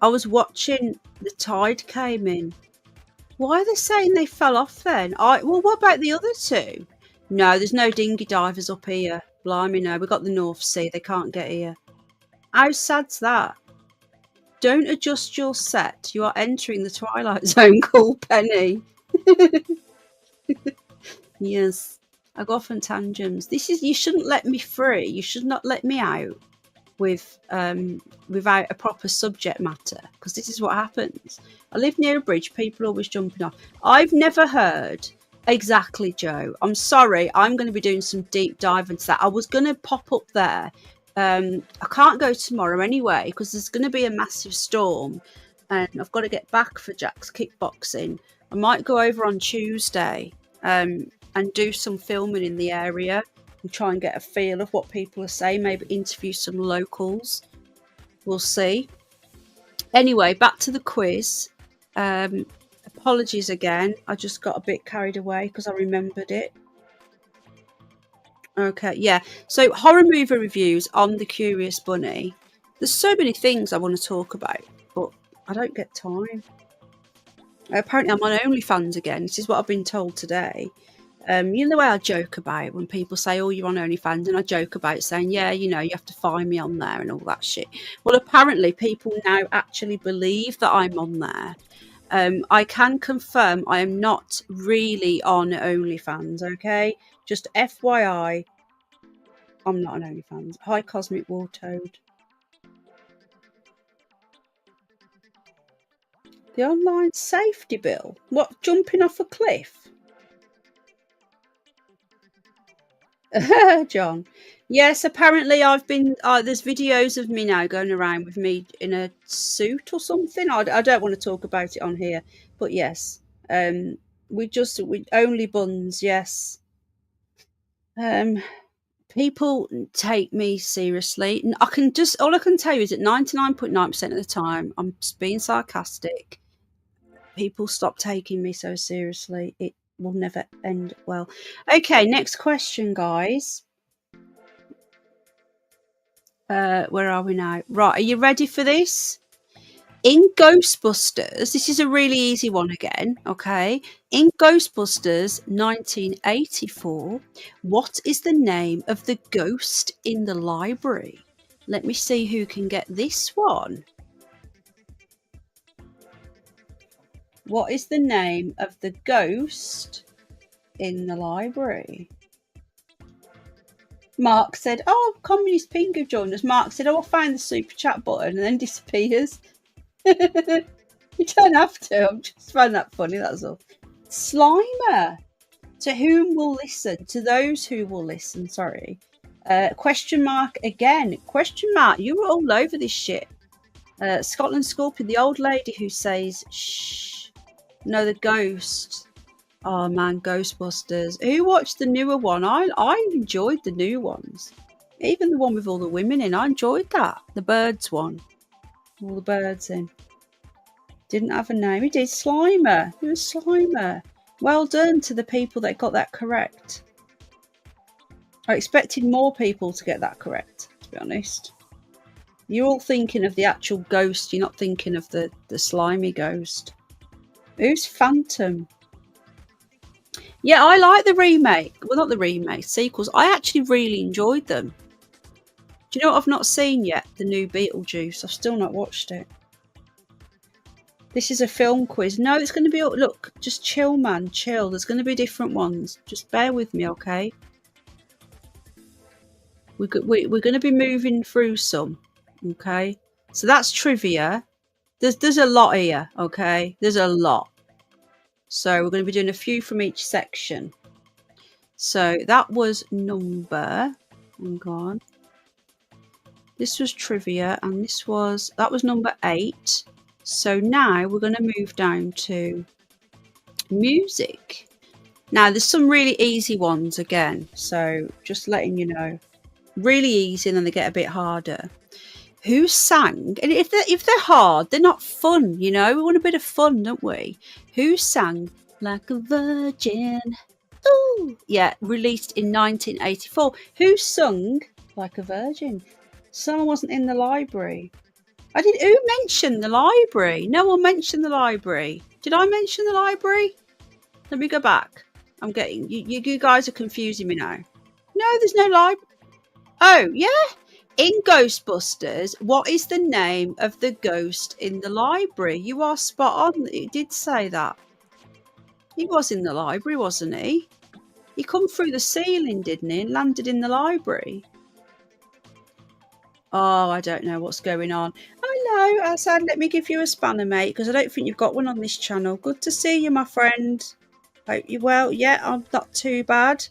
I was watching the tide came in. Why are they saying they fell off then? Well, what about the other two? No, there's no dinghy divers up here. Blimey, no. We've got the North Sea. They can't get here. How sad's that? Don't adjust your set. You are entering the Twilight Zone, cool Penny. Yes. I go off on tangents. You shouldn't let me free. You should not let me out with without a proper subject matter, because this is what happens. I live near a bridge. People are always jumping off. I've never heard exactly, Joe. I'm sorry. I'm going to be doing some deep dive into that. I was going to pop up there. I can't go tomorrow anyway because there's going to be a massive storm, and I've got to get back for Jack's kickboxing. I might go over on Tuesday and do some filming in the area and try and get a feel of what people are saying, maybe interview some locals. We'll see. Anyway, back to the quiz. Apologies again. I just got a bit carried away because I remembered it. Okay, yeah. So horror movie reviews on The Curious Bunny. There's so many things I want to talk about, but I don't get time. Apparently I'm on OnlyFans again. This is what I've been told today. You know the way I joke about when people say, oh, you're on OnlyFans, and I joke about saying, yeah, you know, you have to find me on there and all that shit. Well, apparently people now actually believe that I'm on there. I can confirm I am not really on OnlyFans, okay? Just FYI, I'm not on OnlyFans. Hi, Cosmic War Toad. The online safety bill? What, jumping off a cliff? John. Yes, apparently I've been there's videos of me now going around with me in a suit or something. I don't want to talk about it on here, but yes, we only buns. Yes, people take me seriously. All I can tell you is that 99.9% of the time I'm being sarcastic. People stop taking me so seriously. It will never end well. Okay, next question, guys. Where are we now? Right, are you ready for this? In Ghostbusters, this is a really easy one again, okay? In Ghostbusters 1984, what is the name of the ghost in the library? Let me see who can get this one. What is the name of the ghost in the library? Mark said, oh, Communist Pink have joined us. Mark said, oh, I'll find the super chat button, and then disappears. You don't have to. I'm just finding that funny, that's all. Slimer. To whom will listen? To those who will listen, sorry. Question mark again. Question mark. You were all over this shit. Scotland Scorpion, the old lady who says, shh. No, the ghost. Oh man, Ghostbusters. Who watched the newer one? I enjoyed the new ones. Even the one with all the women in. I enjoyed that. The birds one. All the birds in. Didn't have a name. He did. Slimer. He was Slimer. Well done to the people that got that correct. I expected more people to get that correct, to be honest. You're all thinking of the actual ghost. You're not thinking of the slimy ghost. Who's Phantom? Yeah, I like the remake. Well, not the remake, sequels. I actually really enjoyed them. Do you know what I've not seen yet? The new Beetlejuice. I've still not watched it. This is a film quiz. No, it's going to be... Look, just chill, man. Chill. There's going to be different ones. Just bear with me, okay? We're going to be moving through some, okay? So that's trivia. There's a lot here, okay? There's a lot. So we're going to be doing a few from each section. So that was number... Hang on. This was trivia, and that was number 8. So now we're going to move down to music. Now there's some really easy ones again, so just letting you know. Really easy, and then they get a bit harder. Who sang? And if they're hard, they're not fun, you know. We want a bit of fun, don't we? Who sang Like a Virgin? Ooh, yeah, released in 1984. Who sung Like a Virgin? Someone wasn't in the library. Who mentioned the library? No one mentioned the library. Did I mention the library? Let me go back. I'm getting you guys are confusing me now. No, there's no library. Oh, yeah. In Ghostbusters, what is the name of the ghost in the library? You are spot on. It did say that. He was in the library, wasn't he? He come through the ceiling, didn't he? And landed in the library. Oh, I don't know what's going on. Hello, Azad. Let me give you a spanner, mate, because I don't think you've got one on this channel. Good to see you, my friend. Hope you're well. Yeah, I'm not too bad.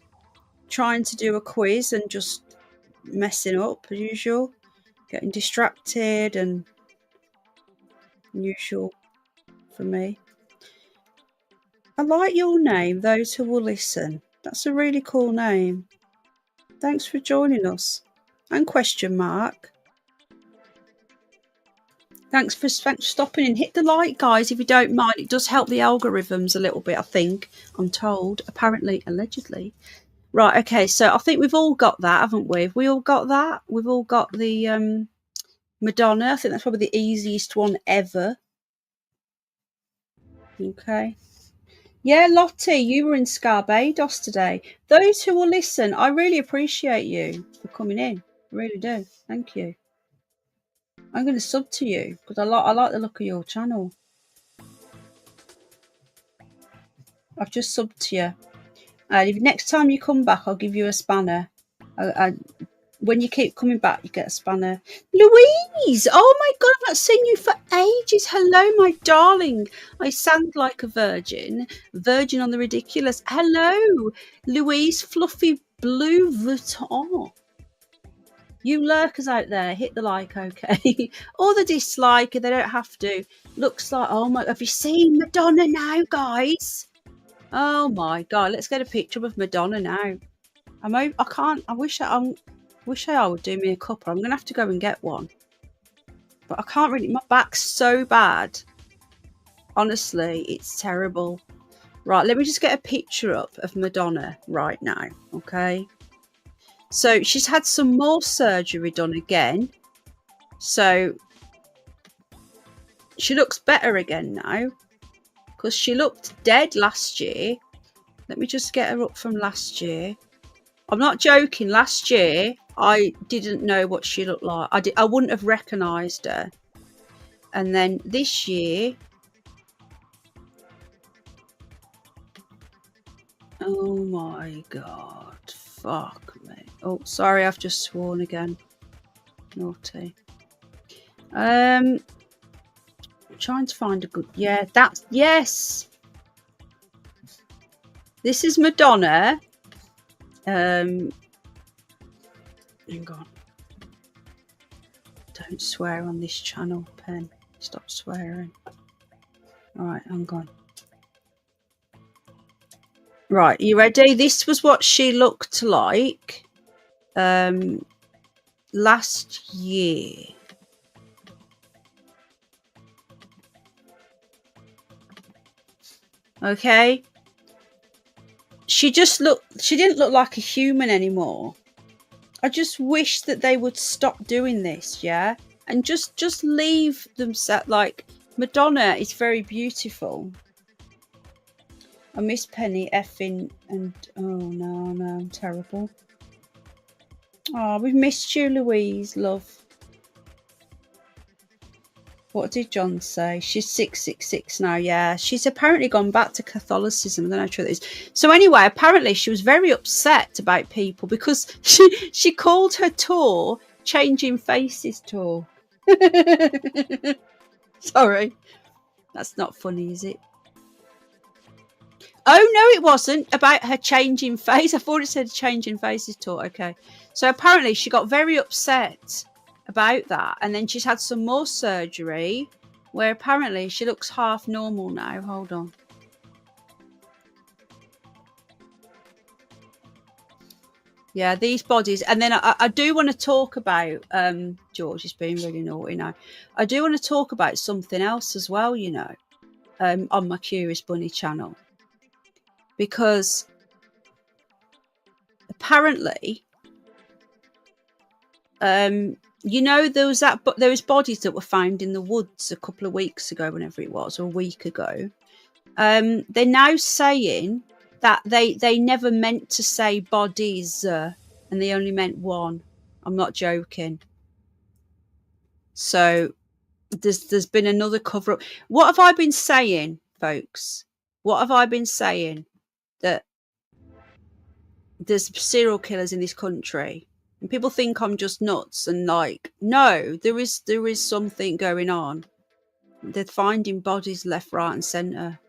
Trying to do a quiz and just messing up as usual. Getting distracted and usual for me. I like your name, Those Who Will Listen. That's a really cool name. Thanks for joining us. And question mark. Thanks for stopping and hit the like, guys, if you don't mind. It does help the algorithms a little bit, I think. I'm told. Apparently, allegedly. Right, okay, so I think we've all got that, haven't we? Have we all got that? We've all got the Madonna. I think that's probably the easiest one ever. Okay. Yeah, Lottie, you were in Scarbados today. Those who will listen, I really appreciate you for coming in. I really do. Thank you. I'm going to sub to you because I like the look of your channel. I've just subbed to you. And if next time you come back, I'll give you a spanner. When you keep coming back, you get a spanner. Louise! Oh my God, I've not seen you for ages. Hello, my darling. I sound like a virgin. Virgin on the ridiculous. Hello, Louise Fluffy Blue Vuitton. You lurkers out there, hit the like, okay? Or the dislike, they don't have to. Looks like, oh my, have you seen Madonna now, guys? Oh my God, let's get a picture of Madonna now. I wish I would do me a couple. I'm going to have to go and get one. But I can't really, my back's so bad. Honestly, it's terrible. Right, let me just get a picture up of Madonna right now, okay? So she's had some more surgery done again. So she looks better again now. Because she looked dead last year. Let me just get her up from last year. I'm not joking. Last year, I didn't know what she looked like. I wouldn't have recognised her. And then this year... Oh my God. Fuck me. Oh, sorry, I've just sworn again. Naughty. I'm trying to find a good... Yeah, that's... Yes! This is Madonna. Hang on. Don't swear on this channel, Pen. Stop swearing. Alright, hang on. Right, you ready? This was what she looked like last year. Okay. She didn't look like a human anymore. I just wish that they would stop doing this, yeah? And just leave them set. Like, Madonna is very beautiful. I miss Penny effing and... Oh, no, I'm terrible. Oh, we've missed you, Louise, love. What did John say? She's 666 now, yeah. She's apparently gone back to Catholicism. I don't know how true that is. So anyway, apparently she was very upset about people because she called her tour Changing Faces Tour. Sorry. That's not funny, is it? Oh, no, it wasn't about her changing face. I thought it said Changing Faces Tour. Okay. So apparently she got very upset about that. And then she's had some more surgery where apparently she looks half normal now. Hold on. Yeah, these bodies. And then I do want to talk about, George is being really naughty now. I do want to talk about something else as well, you know, on my Curious Bunny channel. Because apparently, you know, there was bodies that were found in the woods a couple of weeks ago, whenever it was, or a week ago. they're now saying that they never meant to say bodies, and they only meant one. I'm not joking. So there's been another cover up. What have I been saying, folks? What have I been saying? That there's serial killers in this country, and people think I'm just nuts, and like, no, there is something going on. They're finding bodies left, right, and centre.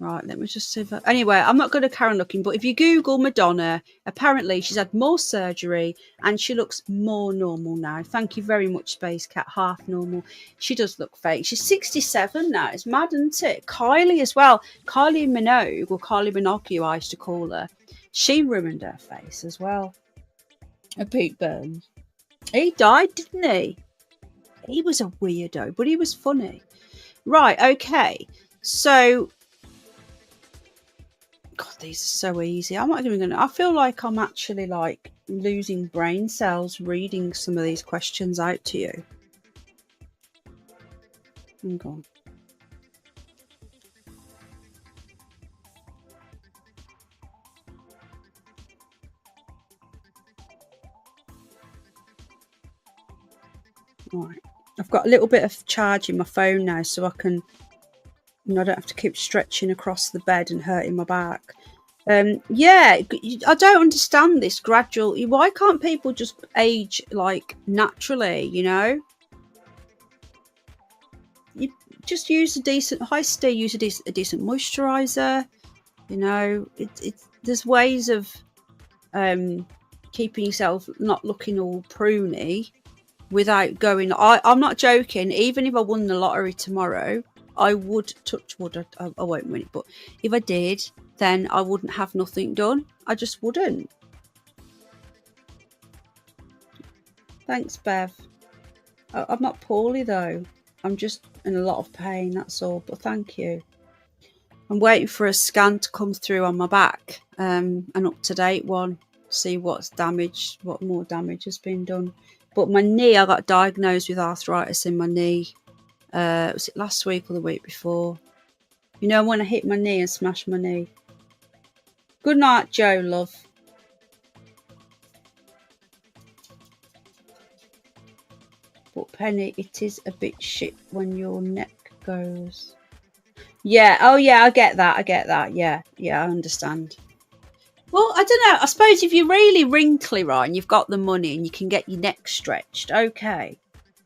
Right, let me just see if anyway, I'm not going to carry on looking, but if you Google Madonna, apparently she's had more surgery and she looks more normal now. Thank you very much, Space Cat. Half normal. She does look fake. She's 67 now. It's mad, isn't it? Kylie as well. Kylie Minogue, or Kylie Minogue, I used to call her. She ruined her face as well. And Pete Burns. He died, didn't he? He was a weirdo, but he was funny. Right, okay. So... God, these are so easy. I'm not even going to... I feel like I'm actually like losing brain cells reading some of these questions out to you. Hang on. Right. I've got a little bit of charge in my phone now, so I can... I don't have to keep stretching across the bed and hurting my back. Yeah, I don't understand this gradual. Why can't people just age like naturally? You know, you just use a decent use a decent moisturizer. You know, there's ways of keeping yourself not looking all pruny without going. I'm not joking. Even if I won the lottery tomorrow, I would, touch wood, I won't win it, but if I did, then I wouldn't have nothing done. I just wouldn't. Thanks, Bev. I'm not poorly, though. I'm just in a lot of pain, that's all, but thank you. I'm waiting for a scan to come through on my back, an up-to-date one, see what's damaged, what more damage has been done. But my knee, I got diagnosed with arthritis in my knee. Was it last week or the week before? You know, when I hit my knee and smashed my knee. Good night, Joe, love. But Penny, it is a bit shit when your neck goes. Yeah, oh yeah, I get that. Yeah, I understand. Well, I don't know. I suppose if you're really wrinkly, right, and you've got the money and you can get your neck stretched, okay.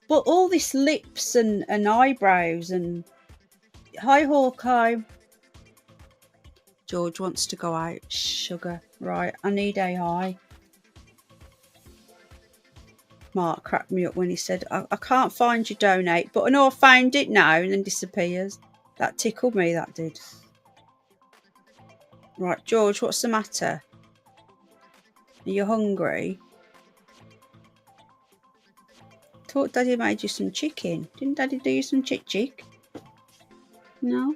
But all this lips and eyebrows and... Hi, Hawkeye. George wants to go out. Sugar. Right, I need AI. Mark cracked me up when he said, I can't find your donate, but I know I found it now, and then disappears. That tickled me, that did. Right, George, what's the matter? Are you hungry? Thought Daddy made you some chicken. Didn't Daddy do you some chick? No?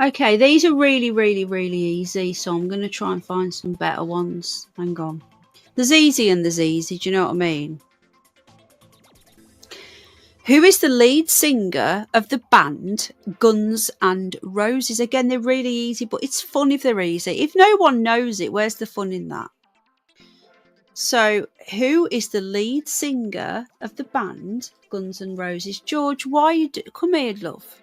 Okay, these are really, really, really easy, so I'm going to try and find some better ones. Hang on. There's easy and there's easy, do you know what I mean? Who is the lead singer of the band Guns N' Roses? Again, they're really easy, but it's fun if they're easy. If no one knows it, where's the fun in that? So, who is the lead singer of the band Guns N' Roses? George, why you come here, love?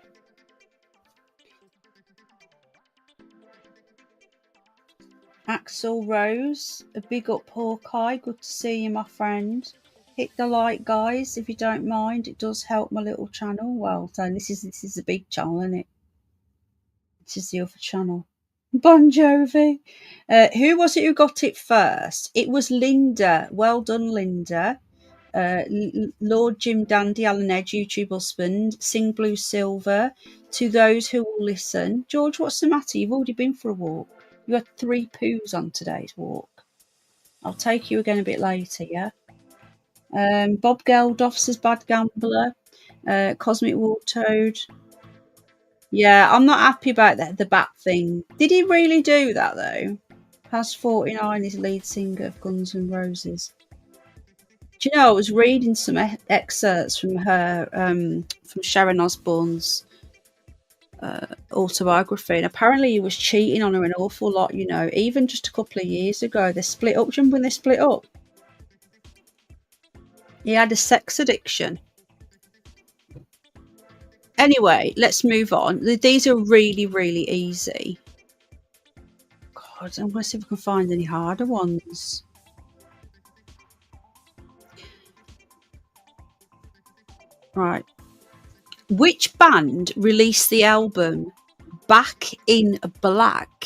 Axl Rose, a big up, Hawkeye. Good to see you, my friend. Hit the like, guys, if you don't mind. It does help my little channel. Well, so this is a big channel, isn't it? This is the other channel. Bon Jovi. Who was it who got it first? It was Linda. Well done, Linda. Lord Jim Dandy, Alan Edge, YouTube husband, Sing Blue Silver, To Those Who Will Listen. George, what's the matter? You've already been for a walk. You had 3 poos on today's walk. I'll take you again a bit later, yeah? Bob Geldof says Bad Gambler. Cosmic War Toad. Yeah, I'm not happy about the bat thing. Did he really do that, though? Past 49 is lead singer of Guns N' Roses. Do you know, I was reading some excerpts from her, from Sharon Osbourne's autobiography, and apparently he was cheating on her an awful lot, you know, even just a couple of years ago. They split up. Do you remember when they split up? He had a sex addiction. Anyway, let's move on. These are really, really easy. God, I'm going to see if I can find any harder ones. Right. Which band released the album Back in Black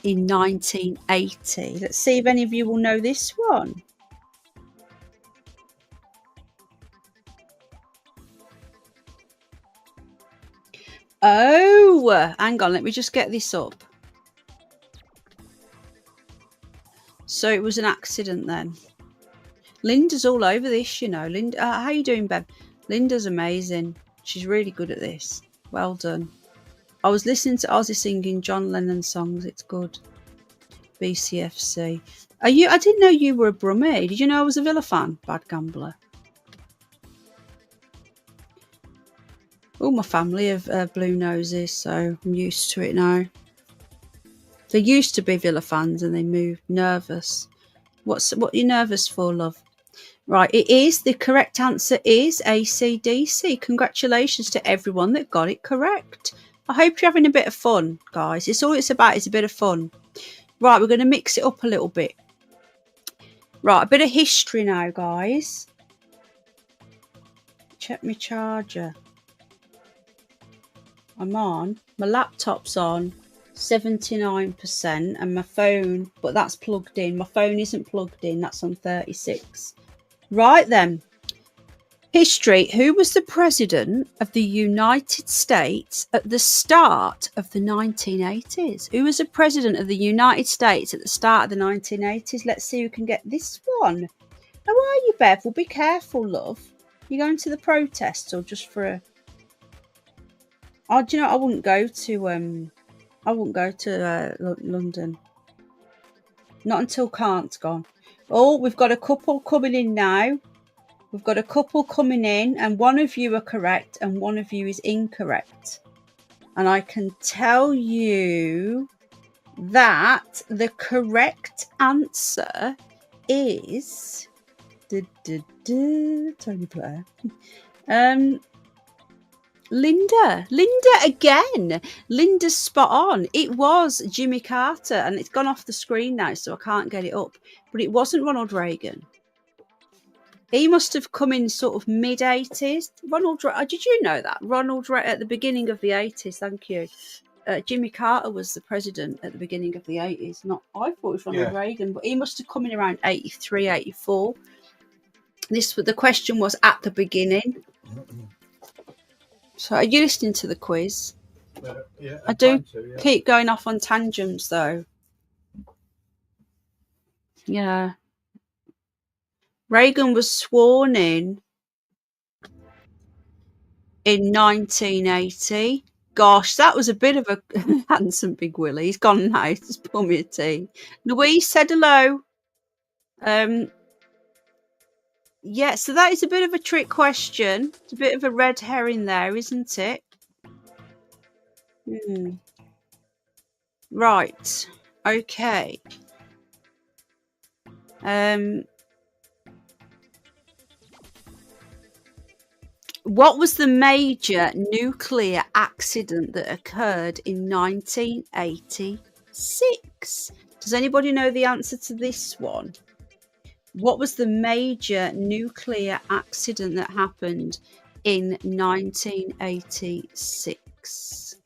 in 1980? Let's see if any of you will know this one. Oh, hang on, let me just get this up. So it was an accident then. Linda's all over this, you know. Linda, how you doing, Bev? Linda's amazing. She's really good at this. Well done. I was listening to Ozzy singing John Lennon songs. It's good. BCFC. Are you? I didn't know you were a Brummie. Did you know I was a Villa fan? Bad gambler. All my family have blue noses, so I'm used to it now. They used to be Villa fans and they moved. Nervous. What are you nervous for, love? Right, it is. The correct answer is AC/DC. Congratulations to everyone that got it correct. I hope you're having a bit of fun, guys. It's all it's about is a bit of fun. Right, we're going to mix it up a little bit. Right, a bit of history now, guys. Check my charger. I'm on. My laptop's on 79% and my phone, but that's plugged in. My phone isn't plugged in. That's on 36. Right then. History. Who was the president of the United States at the start of the 1980s? Who was the president of the United States at the start of the 1980s? Let's see who can get this one. How are you, Bev? Well, be careful, love. You going to the protests or just for a... Oh, do you know, I wouldn't go to London. Not until Kant's gone. Oh, we've got a couple coming in now. We've got a couple coming in, and one of you are correct and one of you is incorrect. And I can tell you that the correct answer is Tony Blair. Linda again. Linda's spot on. It was Jimmy Carter, and it's gone off the screen now, so I can't get it up. But it wasn't Ronald Reagan. He must have come in sort of mid-80s. Did you know that? At the beginning of the 80s, thank you. Jimmy Carter was the president at the beginning of the 80s. I thought it was Ronald Reagan, but he must have come in around 83, 84. The question was at the beginning. So are you listening to the quiz? Yeah, I do keep going off on tangents, though. Yeah. Reagan was sworn in 1980. Gosh, that was a bit of a handsome big Willie. He's gone now. Just pour me a tea. Louise said hello. Yeah, so that is a bit of a trick question. It's a bit of a red herring there, isn't it? Right. Okay. What was the major nuclear accident that occurred in 1986? Does anybody know the answer to this one? What was the major nuclear accident that happened in 1986?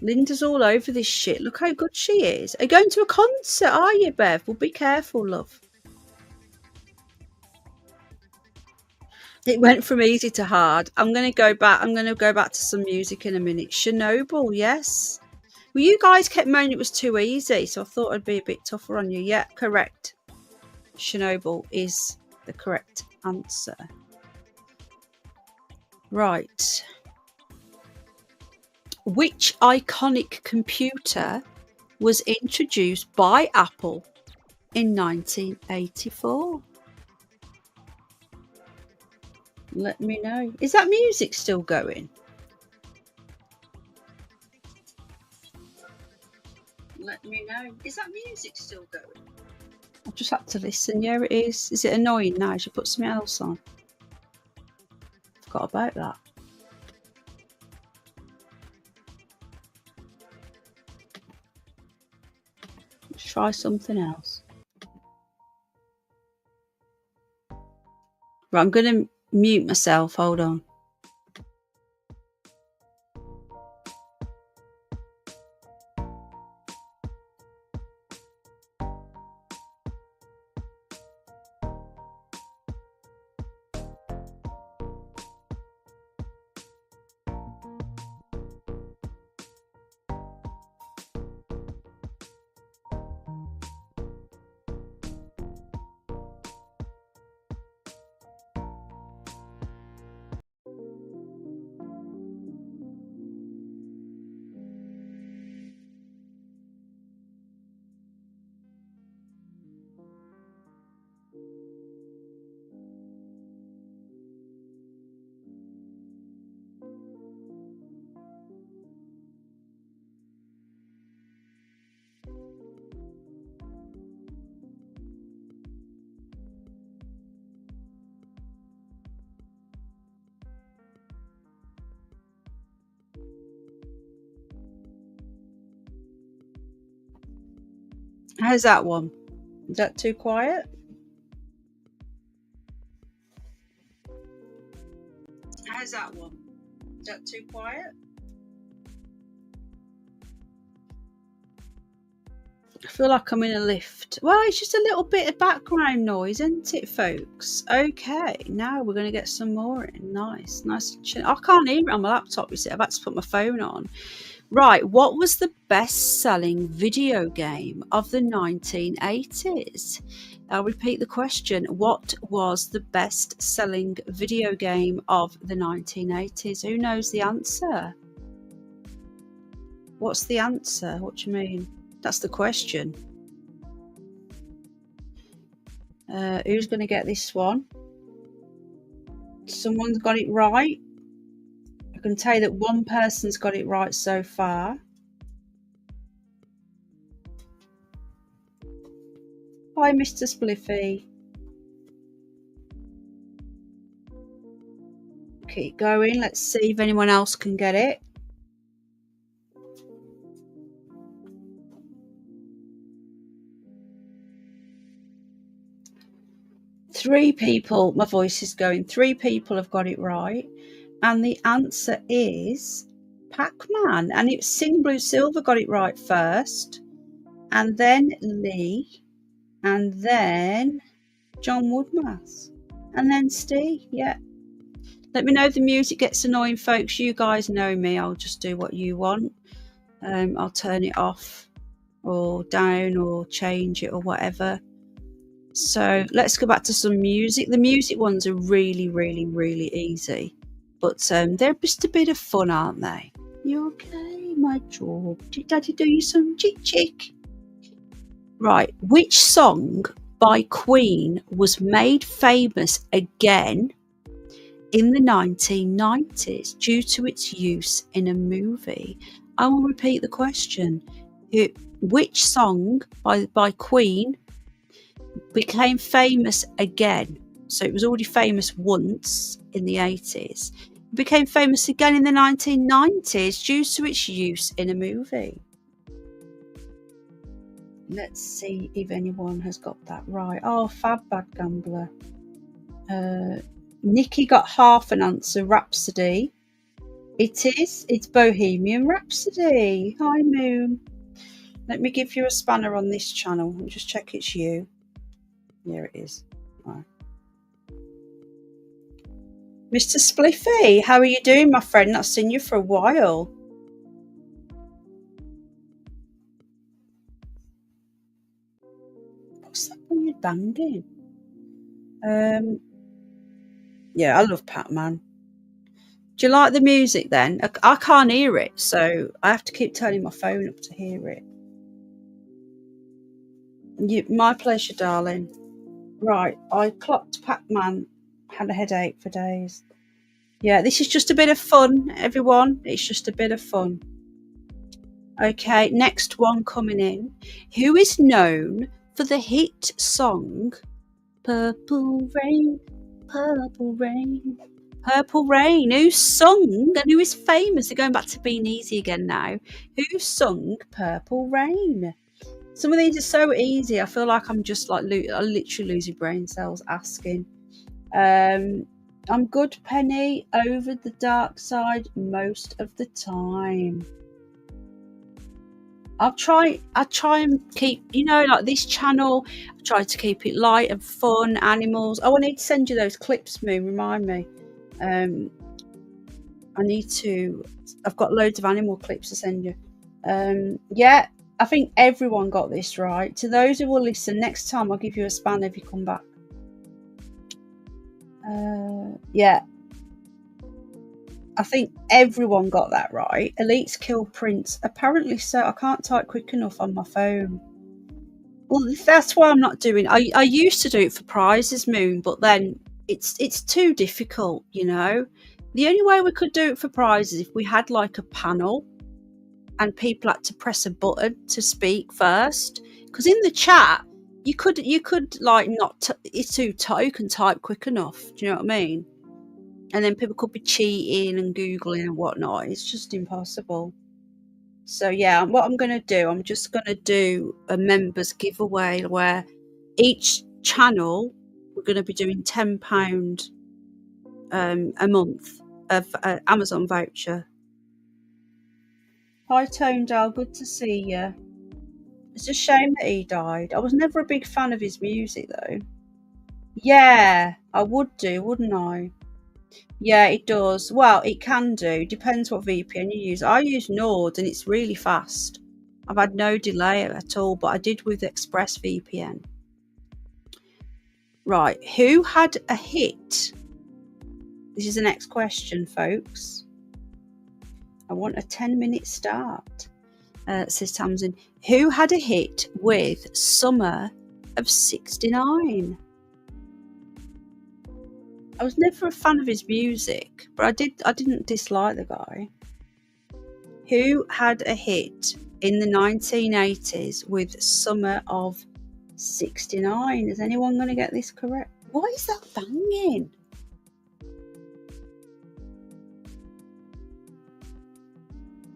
Linda's all over this shit. Look how good she is. Are you going to a concert, are you, Bev? Well, be careful, love. It went from easy to hard. I'm going to go back to some music in a minute. Chernobyl, yes. Well, you guys kept moaning it was too easy, so I thought I'd be a bit tougher on you. Yeah, correct. Chernobyl is the correct answer. Right. Which iconic computer was introduced by Apple in 1984? Let me know. Is that music still going? let me know. Is that music still going? I've just had to listen. Yeah, it is. Is it annoying now? I should put something else on. Forgot about that. Let's try something else. Right, I'm going to mute myself. Hold on. How's that one? Is that too quiet? How's that one? Is that too quiet? I feel like I'm in a lift. Well, it's just a little bit of background noise, isn't it, folks? Okay, now we're going to get some more in. Nice. I can't hear it on my laptop, you see. I've had to put my phone on. Right, what was the best-selling video game of the 1980s? I'll repeat the question. What was the best-selling video game of the 1980s? Who knows the answer? What's the answer? What do you mean? That's the question. Who's going to get this one? Someone's got it right. I can tell you that one person's got it right so far. Hi, Mr. Spliffy. Keep going. Let's see if anyone else can get it. Three people, my voice is going, 3 people have got it right. And the answer is Pac-Man. And it's Sing Blue Silver got it right first. And then Lee. And then John Woodmass. And then Steve. Yeah. Let me know if the music gets annoying, folks. You guys know me. I'll just do what you want. I'll turn it off or down or change it or whatever. So let's go back to some music. The music ones are really, really, really easy. But they're just a bit of fun, aren't they? You okay, my jaw? Did Daddy do you some chick? Right. Which song by Queen was made famous again in the 1990s due to its use in a movie? I will repeat the question. Which song by Queen became famous again? So it was already famous once in the 80s. It became famous again in the 1990s due to its use in a movie. Let's see if anyone has got that right. Oh, Fab Bad Gambler. Nikki got half an answer. Rhapsody. It is. It's Bohemian Rhapsody. Hi, Moon. Let me give you a spanner on this channel and just check it's you. Here it is. Right. Mr. Spliffy, how are you doing, my friend? Not seen you for a while. What's that weird banging? Yeah, I love Pac-Man. Do you like the music then? I can't hear it, so I have to keep turning my phone up to hear it. My pleasure, darling. Right, I clocked Pac-Man. Had a headache for days. Yeah, this is just a bit of fun, everyone. It's just a bit of fun. Okay, next one coming in. Who is known for the hit song Purple Rain, Purple Rain, Purple Rain? Who sung and who is famous? They're going back to being easy again now. Who sung Purple Rain? Some of these are so easy. I feel like I'm just like I literally losing brain cells asking. I'm good, Penny. Over the dark side most of the time. I try and keep, like this channel, I try to keep it light and fun, animals. Oh, I need to send you those clips, Moon, remind me. I've got loads of animal clips to send you. Yeah, I think everyone got this right. To those who will listen, next time I'll give you a span if you come back. Yeah. I think everyone got that right. Elites kill Prince. Apparently so. I can't type quick enough on my phone. Well, that's why I'm not doing. I used to do it for prizes, Moon, but then it's too difficult. The only way we could do it for prizes if we had like a panel, and people had to press a button to speak first. Because in the chat, you could like not. It's too tight. You can type quick enough. Do you know what I mean? And then people could be cheating and Googling and whatnot. It's just impossible. So yeah, what I'm going to do, I'm just going to do a members giveaway where each channel, we're going to be doing £10 a month of Amazon voucher. Hi Tonedale, good to see you. It's a shame that he died. I was never a big fan of his music though. Yeah, I would do, wouldn't I? Yeah, it does. Well, it can do. Depends what VPN you use. I use Nord and it's really fast. I've had no delay at all, but I did with ExpressVPN. Right, who had a hit? This is the next question, folks. I want a 10-minute start, says Tamsin. Who had a hit with Summer of '69? I was never a fan of his music, but I didn't dislike the guy. Who had a hit in the 1980s with Summer of '69? Is anyone going to get this correct? Why is that banging?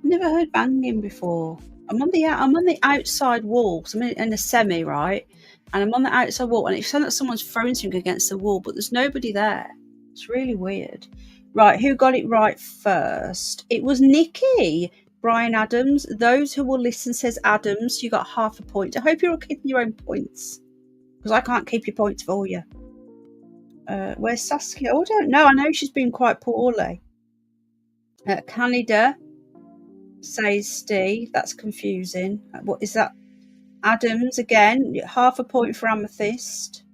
Never heard banging before. I'm on the outside wall. So I'm in a semi, right? And I'm on the outside wall, and it sounds like someone's throwing something against the wall, but there's nobody there. It's really weird. Right, who got it right first? It was Nikki. Brian Adams. Those who will listen says Adams. You got half a point. I hope you're all keeping your own points, because I can't keep your points for you. Where's Saskia? Oh, I don't know. I know she's been quite poorly. Canada, says Steve. That's confusing. What is that? Adams again. Half a point for Amethyst.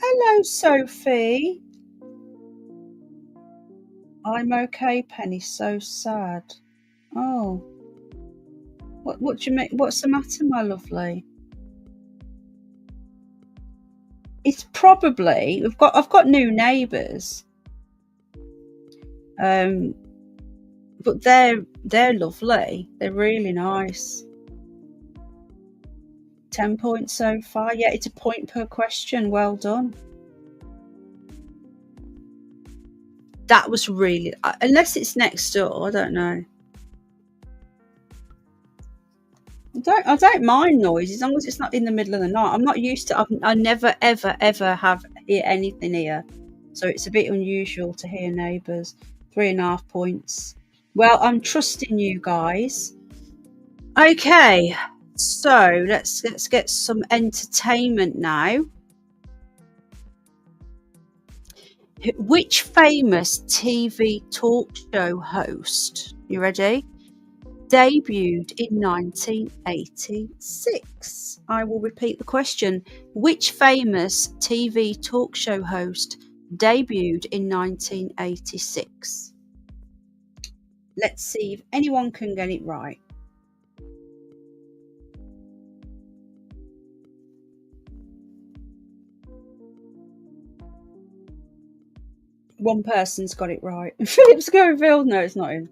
Hello, Sophie. I'm okay, Penny. So sad. Oh, what do you mean? What's the matter, my lovely? It's probably I've got new neighbours. But they're lovely. They're really nice. 10 points so far. Yeah, it's a point per question. Well done. That was really, unless it's next door, I don't know. I don't mind noise as long as it's not in the middle of the night. I'm not used to. I never ever have hear anything here, so it's a bit unusual to hear neighbours. 3.5 points. Well, I'm trusting you guys. Okay, so let's get some entertainment now. Which famous TV talk show host, you ready, debuted in 1986? I will repeat the question. Which famous TV talk show host debuted in 1986? Let's see if anyone can get it right. One person's got it right. Philip's Schofield. No, it's not him.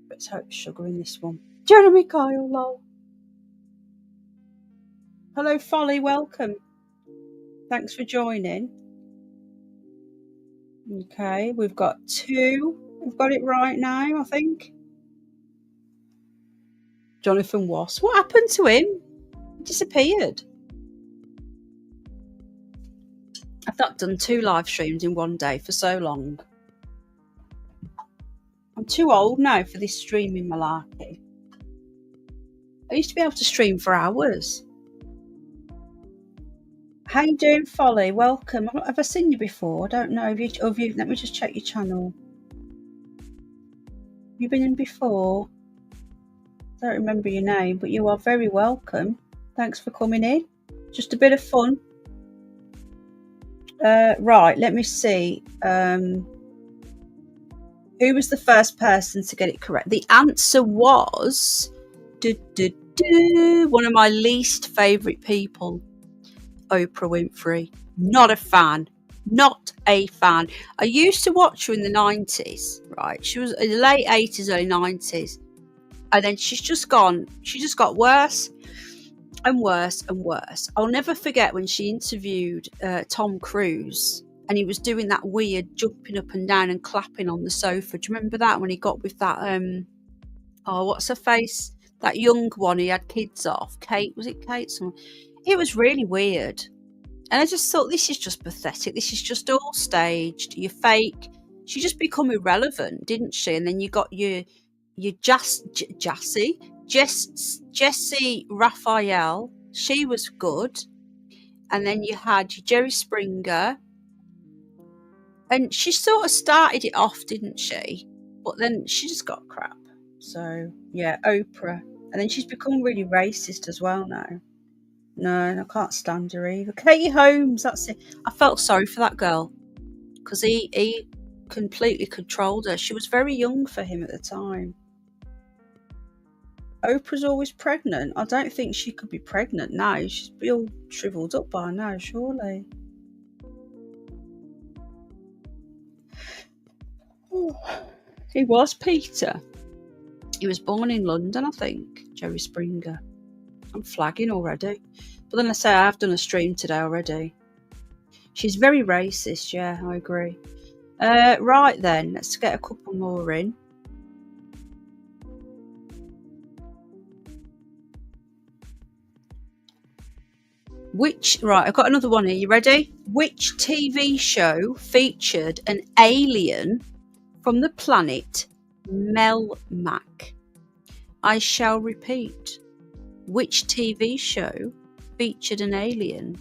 Let's hope sugar in this one. Jeremy Kyle, lol. Hello, Folly. Welcome. Thanks for joining. Okay, we've got 2. We've got it right now, I think. Jonathan Wass. What happened to him? He disappeared. I've not done 2 live streams in one day for so long. I'm too old now for this streaming malarkey. I used to be able to stream for hours. How you doing, Folly? Welcome. Have I seen you before? I don't know. Have you? Let me just check your channel. Have you been in before? I don't remember your name, but you are very welcome. Thanks for coming in. Just a bit of fun. Right, let me see. Who was the first person to get it correct? The answer was one of my least favourite people, Oprah Winfrey. Not a fan. Not a fan. I used to watch her in the 90s, right? She was in the late 80s, early 90s. And then she just got worse and worse and worse. I'll never forget when she interviewed Tom Cruise and he was doing that weird jumping up and down and clapping on the sofa. Do you remember that when he got with that, what's her face? That young one he had kids off. Kate, was it Kate? It was really weird. And I just thought, this is just pathetic. This is just all staged. You're fake. She just become irrelevant, didn't she? And then you got your Jessie Raphael. She was good. And then you had your Jerry Springer. And she sort of started it off, didn't she? But then she just got crap. So, yeah, Oprah. And then she's become really racist as well now. No, I can't stand her either. Katie Holmes, that's it. I felt sorry for that girl because he completely controlled her. She was very young for him at the time. Oprah's always pregnant. I don't think she could be pregnant now. She'd be all shriveled up by now, surely. He was Peter. He was born in London, I think. Jerry Springer. I'm flagging already. But then I say I have done a stream today already. She's very racist, yeah, I agree. Right then, let's get a couple more in. Right, I've got another one here. You ready? Which TV show featured an alien from the planet Melmac? I shall repeat. Which TV show featured an alien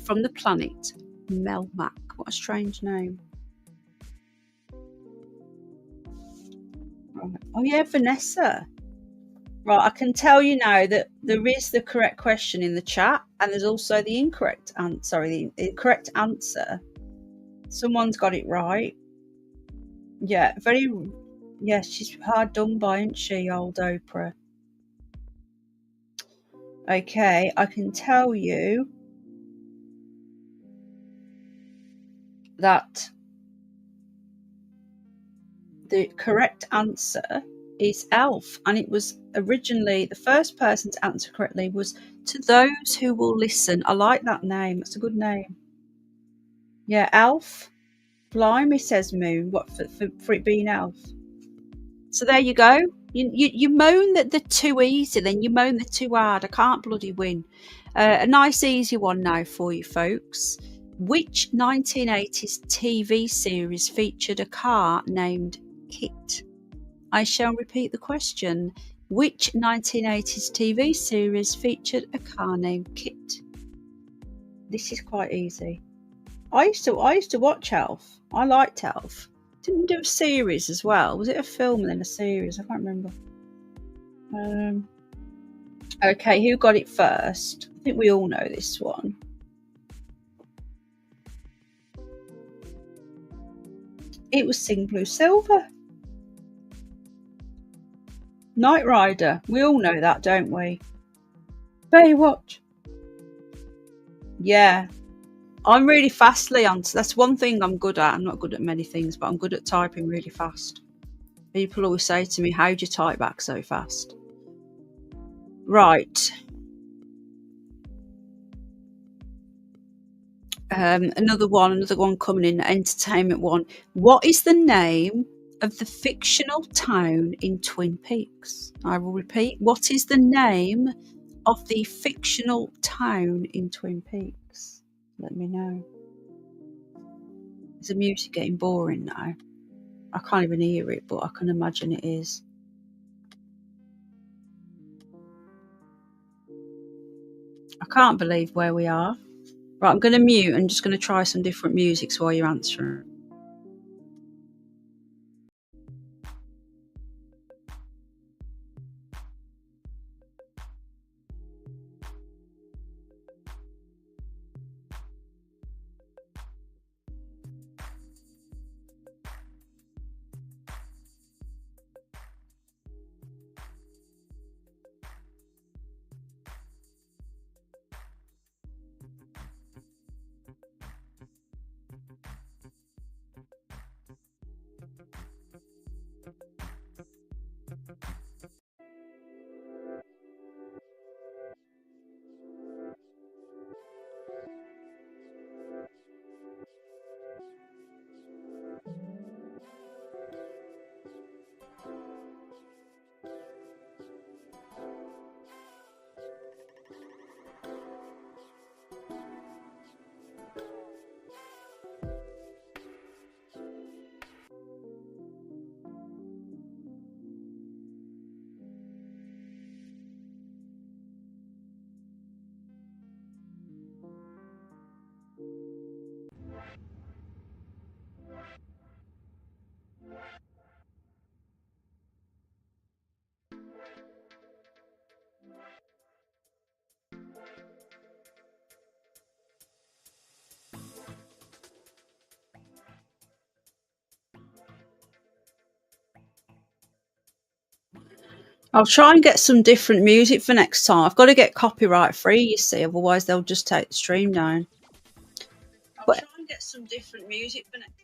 from the planet Melmac? What a strange name. Right. Oh yeah, Vanessa. Right, I can tell you now that there is the correct question in the chat, and there's also the incorrect answer. The correct answer. Someone's got it right. Yeah, she's hard done by, isn't she, old Oprah? Okay, I can tell you that the correct answer is Elf, and it was originally the first person to answer correctly was To Those Who Will Listen. I like that name. That's a good name. Yeah, Elf. Blimey, says Moon. What for it being Elf? So there you go. You moan that they're too easy, then you moan they're too hard. I can't bloody win. A nice easy one now for you folks. Which 1980s TV series featured a car named Kit? I shall repeat the question. Which 1980s TV series featured a car named Kit? This is quite easy. I used to watch Elf. I liked Elf. Didn't do a series as well. Was it a film and then a series? I can't remember. Okay, who got it first? I think we all know this one. It was Sing Blue Silver. Knight Rider. We all know that, don't we? Baywatch. Yeah. I'm really fast, Leon. So that's one thing I'm good at. I'm not good at many things, but I'm good at typing really fast. People always say to me, how do you type back so fast? Right. Another one coming in, entertainment one. What is the name of the fictional town in Twin Peaks? I will repeat. What is the name of the fictional town in Twin Peaks? Let me know. Is the music getting boring now? I can't even hear it, but I can imagine it is. I can't believe where we are. Right, I'm going to mute and just going to try some different musics while you're answering. I'll try and get some different music for next time. I've got to get copyright free, you see, otherwise they'll just take the stream down. I'll try and get some different music for next.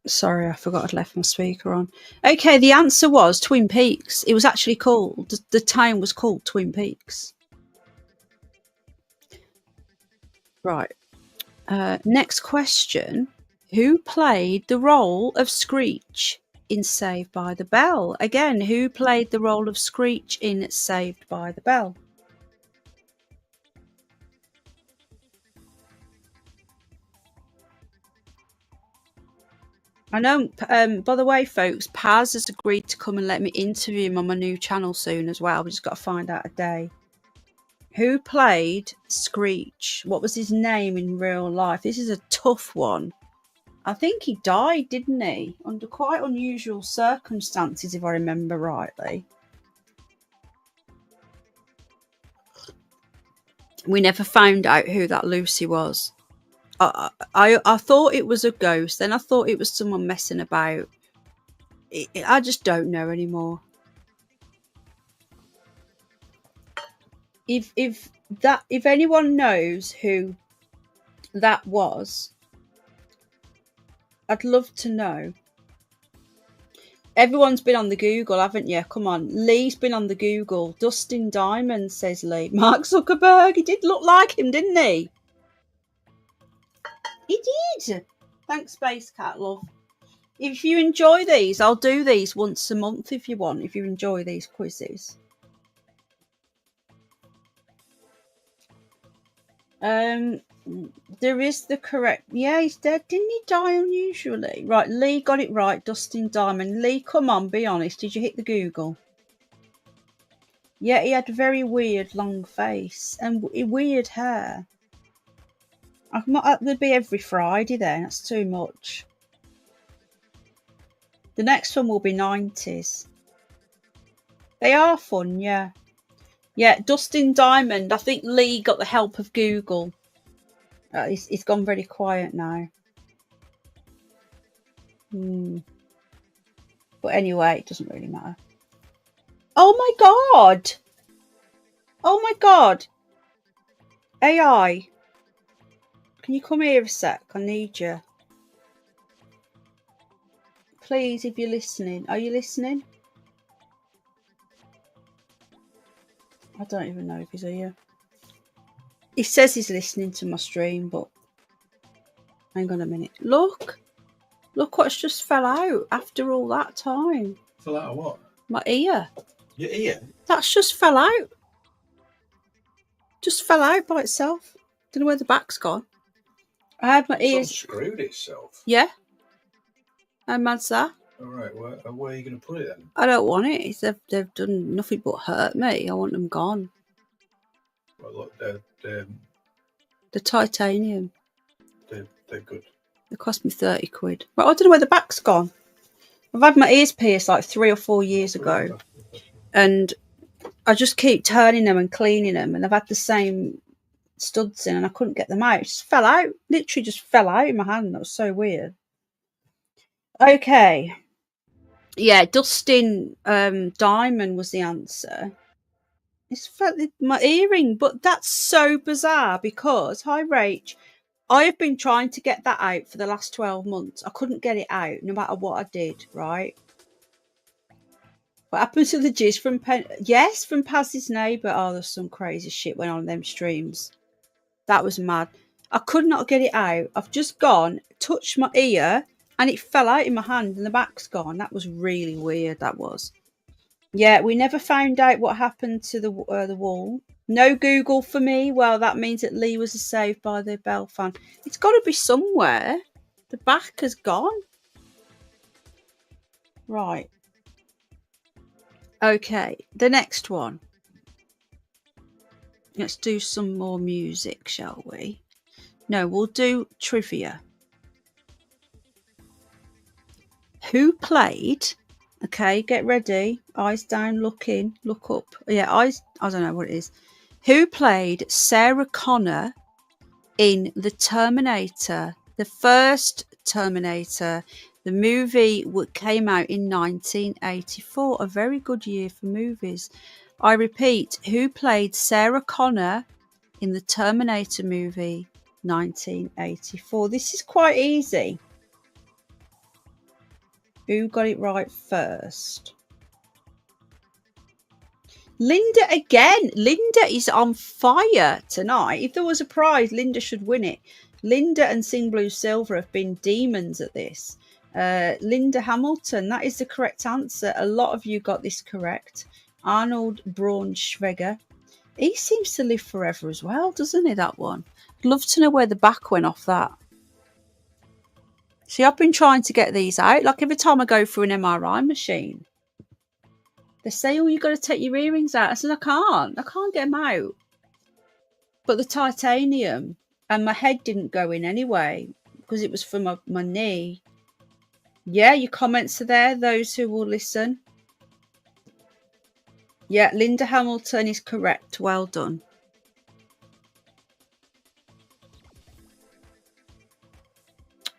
Sorry, I forgot I'd left my speaker on. Okay, the answer was Twin Peaks. It was actually called, the town was called Twin Peaks. Right. Next question. Who played the role of Screech in Saved by the Bell? Again, who played the role of Screech in Saved by the Bell? I know, by the way, folks, Paz has agreed to come and let me interview him on my new channel soon as well. We just got to find out a day. Who played Screech? What was his name in real life? This is a tough one. I think he died, didn't he? Under quite unusual circumstances, if I remember rightly. We never found out who that Lucy was. I thought it was a ghost. Then I thought it was someone messing about. I just don't know anymore. If anyone knows who that was, I'd love to know. Everyone's been on the Google, haven't you? Come on. Lee's been on the Google. Dustin Diamond, says Lee. Mark Zuckerberg. He did look like him, didn't he? He did. Thanks, Space Cat, love. If you enjoy these, I'll do these once a month if you want, if you enjoy these quizzes. There is the correct. Yeah, he's dead. Didn't he die unusually? Right, Lee got it right. Dustin Diamond. Lee, come on, be honest. Did you hit the Google? Yeah, he had a very weird long face and weird hair. That'd be every Friday then. That's too much. The next one will be 90s. They are fun, yeah. Yeah, Dustin Diamond. I think Lee got the help of Google. He's gone very quiet now. But anyway, it doesn't really matter. Oh my god! Oh my god! AI. Can you come here a sec? I need you. Please, if you're listening. Are you listening? I don't even know if he's here. He says he's listening to my stream, but hang on a minute. Look what's just fell out after all that time. Fell out of what? My ear. Your ear? That's just fell out. Just fell out by itself. Don't know where the back's gone. I had my ears. It's unscrewed itself. Yeah. How mad's that? All right, where are you going to put it then? I don't want it. They've done nothing but hurt me. I want them gone. Well, look, they're The titanium. they're good. They cost me 30 quid. But I don't know where the back's gone. I've had my ears pierced like 3 or 4 years ago. And I just keep turning them and cleaning them. And I've had the same studs in and I couldn't get them out. It just fell out. Literally just fell out in my hand. That was so weird. Okay. Yeah, Dustin Diamond was the answer. It's my earring, but that's so bizarre because, hi Rach, I have been trying to get that out for the last 12 months. I couldn't get it out no matter what I did, right? What happened to the jizz from Yes, from Paz's neighbour. Oh, there's some crazy shit went on in them streams. That was mad. I could not get it out. I've just gone, touched my ear, and it fell out in my hand and the back's gone. That was really weird, that was. Yeah, we never found out what happened to the wall. No Google for me. Well, that means that Lee was saved by the Bell fan. It's got to be somewhere. The back has gone. Right. Okay, the next one. Let's do some more music, shall we? No, we'll do trivia. Who played... Okay, get ready. Eyes down, look in, look up. Yeah, eyes. I don't know what it is. Who played Sarah Connor in The Terminator? The first Terminator. The movie came out in 1984. A very good year for movies. I repeat, who played Sarah Connor in the Terminator movie 1984? This is quite easy. Who got it right first? Linda again. Linda is on fire tonight. If there was a prize, Linda should win it. Linda and Sing Blue Silver have been demons at this. Linda Hamilton, that is the correct answer. A lot of you got this correct. Arnold Braunschweiger. He seems to live forever as well, doesn't he, that one? I'd love to know where the back went off that. See, I've been trying to get these out. Like every time I go through an MRI machine, they say, oh, you've got to take your earrings out. I said, I can't get them out. But the titanium and my head didn't go in anyway because it was for my knee. Yeah, your comments are there, those who will listen. Yeah, Linda Hamilton is correct. Well done.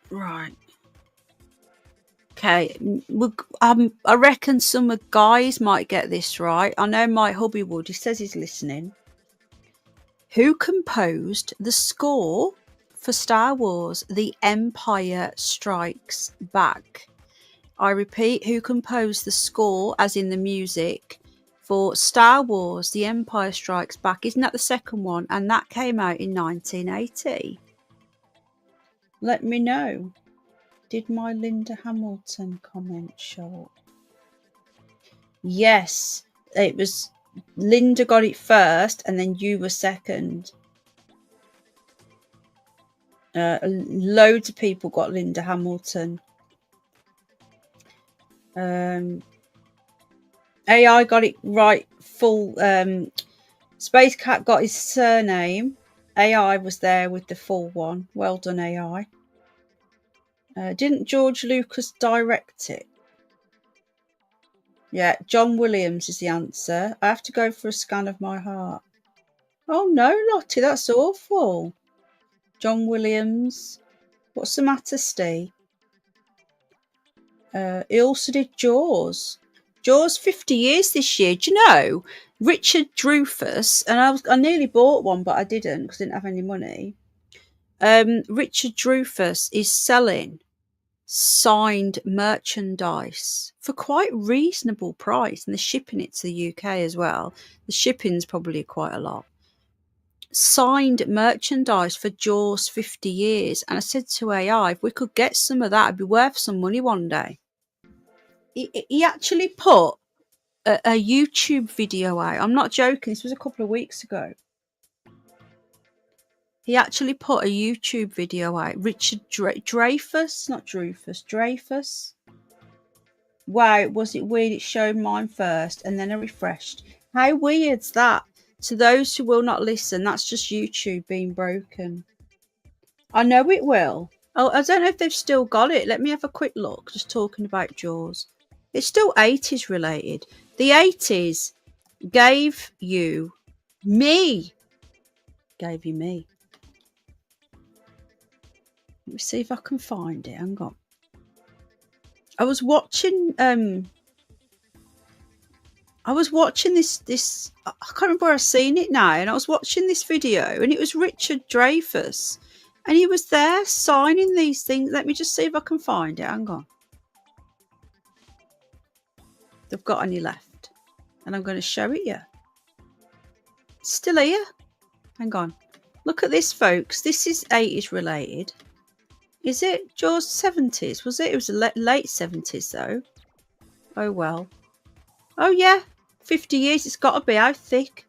Right. Okay, I reckon some of guys might get this right. I know my hubby would. He says he's listening. Who composed the score for Star Wars, The Empire Strikes Back? I repeat, who composed the score, as in the music, for Star Wars, The Empire Strikes Back? Isn't that the second one? And that came out in 1980. Let me know. Did my Linda Hamilton comment show up? Yes, it was Linda got it first and then you were second. Loads of people got Linda Hamilton. AI got it right full. Space Cat got his surname. AI was there with the full one. Well done, AI. Didn't George Lucas direct it? Yeah, John Williams is the answer. I have to go for a scan of my heart. Oh no, Lottie, that's awful. John Williams. What's the matter, Steve? He also did Jaws. Jaws 50 years this year. Do you know? Richard Dreyfuss, and I nearly bought one, but I didn't because I didn't have any money. Richard Dreyfuss is selling signed merchandise for quite reasonable price, and they're shipping it to the UK as well. The shipping's probably quite a lot. Signed merchandise for Jaws 50 years. And I said to AI, if we could get some of that, it'd be worth some money one day. He actually put a YouTube video out. I'm not joking. This was a couple of weeks ago. He actually put a YouTube video out. Richard Dreyfuss, not Dreyfuss, Dreyfuss. Wow, was it weird? It showed mine first and then I refreshed. How weird's that? To those who will not listen, that's just YouTube being broken. I know it will. Oh, I don't know if they've still got it. Let me have a quick look. Just talking about Jaws. It's still 80s related. The 80s gave you me. Gave you me. Let me see if I can find it. Hang on. I was watching this I can't remember where I've seen it now, and I was watching this video and it was Richard Dreyfuss and he was there signing these things. Let me just see if I can find it. Hang on. They've got any left and I'm going to show it you. It's still here. Hang on. Look at this, folks. This is 80s related. Is it Jaws 70s? Was it? It was late 70s though. Oh well. Oh yeah. 50 years. It's got to be. How thick?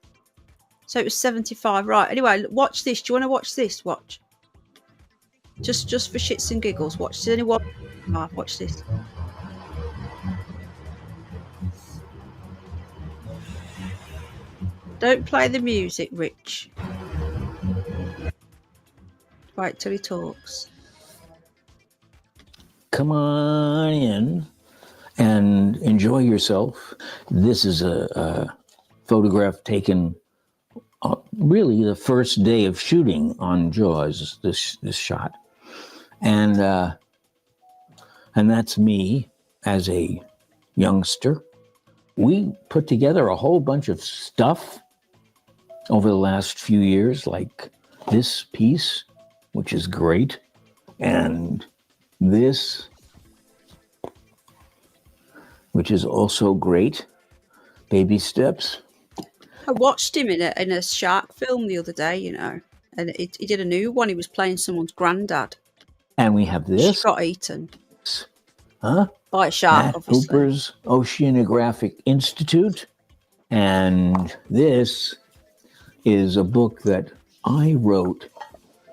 So it was 75. Right. Anyway, watch this. Do you want to watch this? Watch. Just for shits and giggles. Watch. Does anyone? Watch this. Don't play the music, Rich. Wait till he talks. Come on in and enjoy yourself. This is a photograph taken really the first day of shooting on Jaws, this shot. And that's me as a youngster. We put together a whole bunch of stuff over the last few years, like this piece, which is great, and this, which is also great. Baby steps. I watched him in a shark film the other day, you know, and he did a new one. He was playing someone's granddad. And we have this. She got eaten. Huh? By a shark, Matt obviously. Hooper's Oceanographic Institute. And this is a book that I wrote.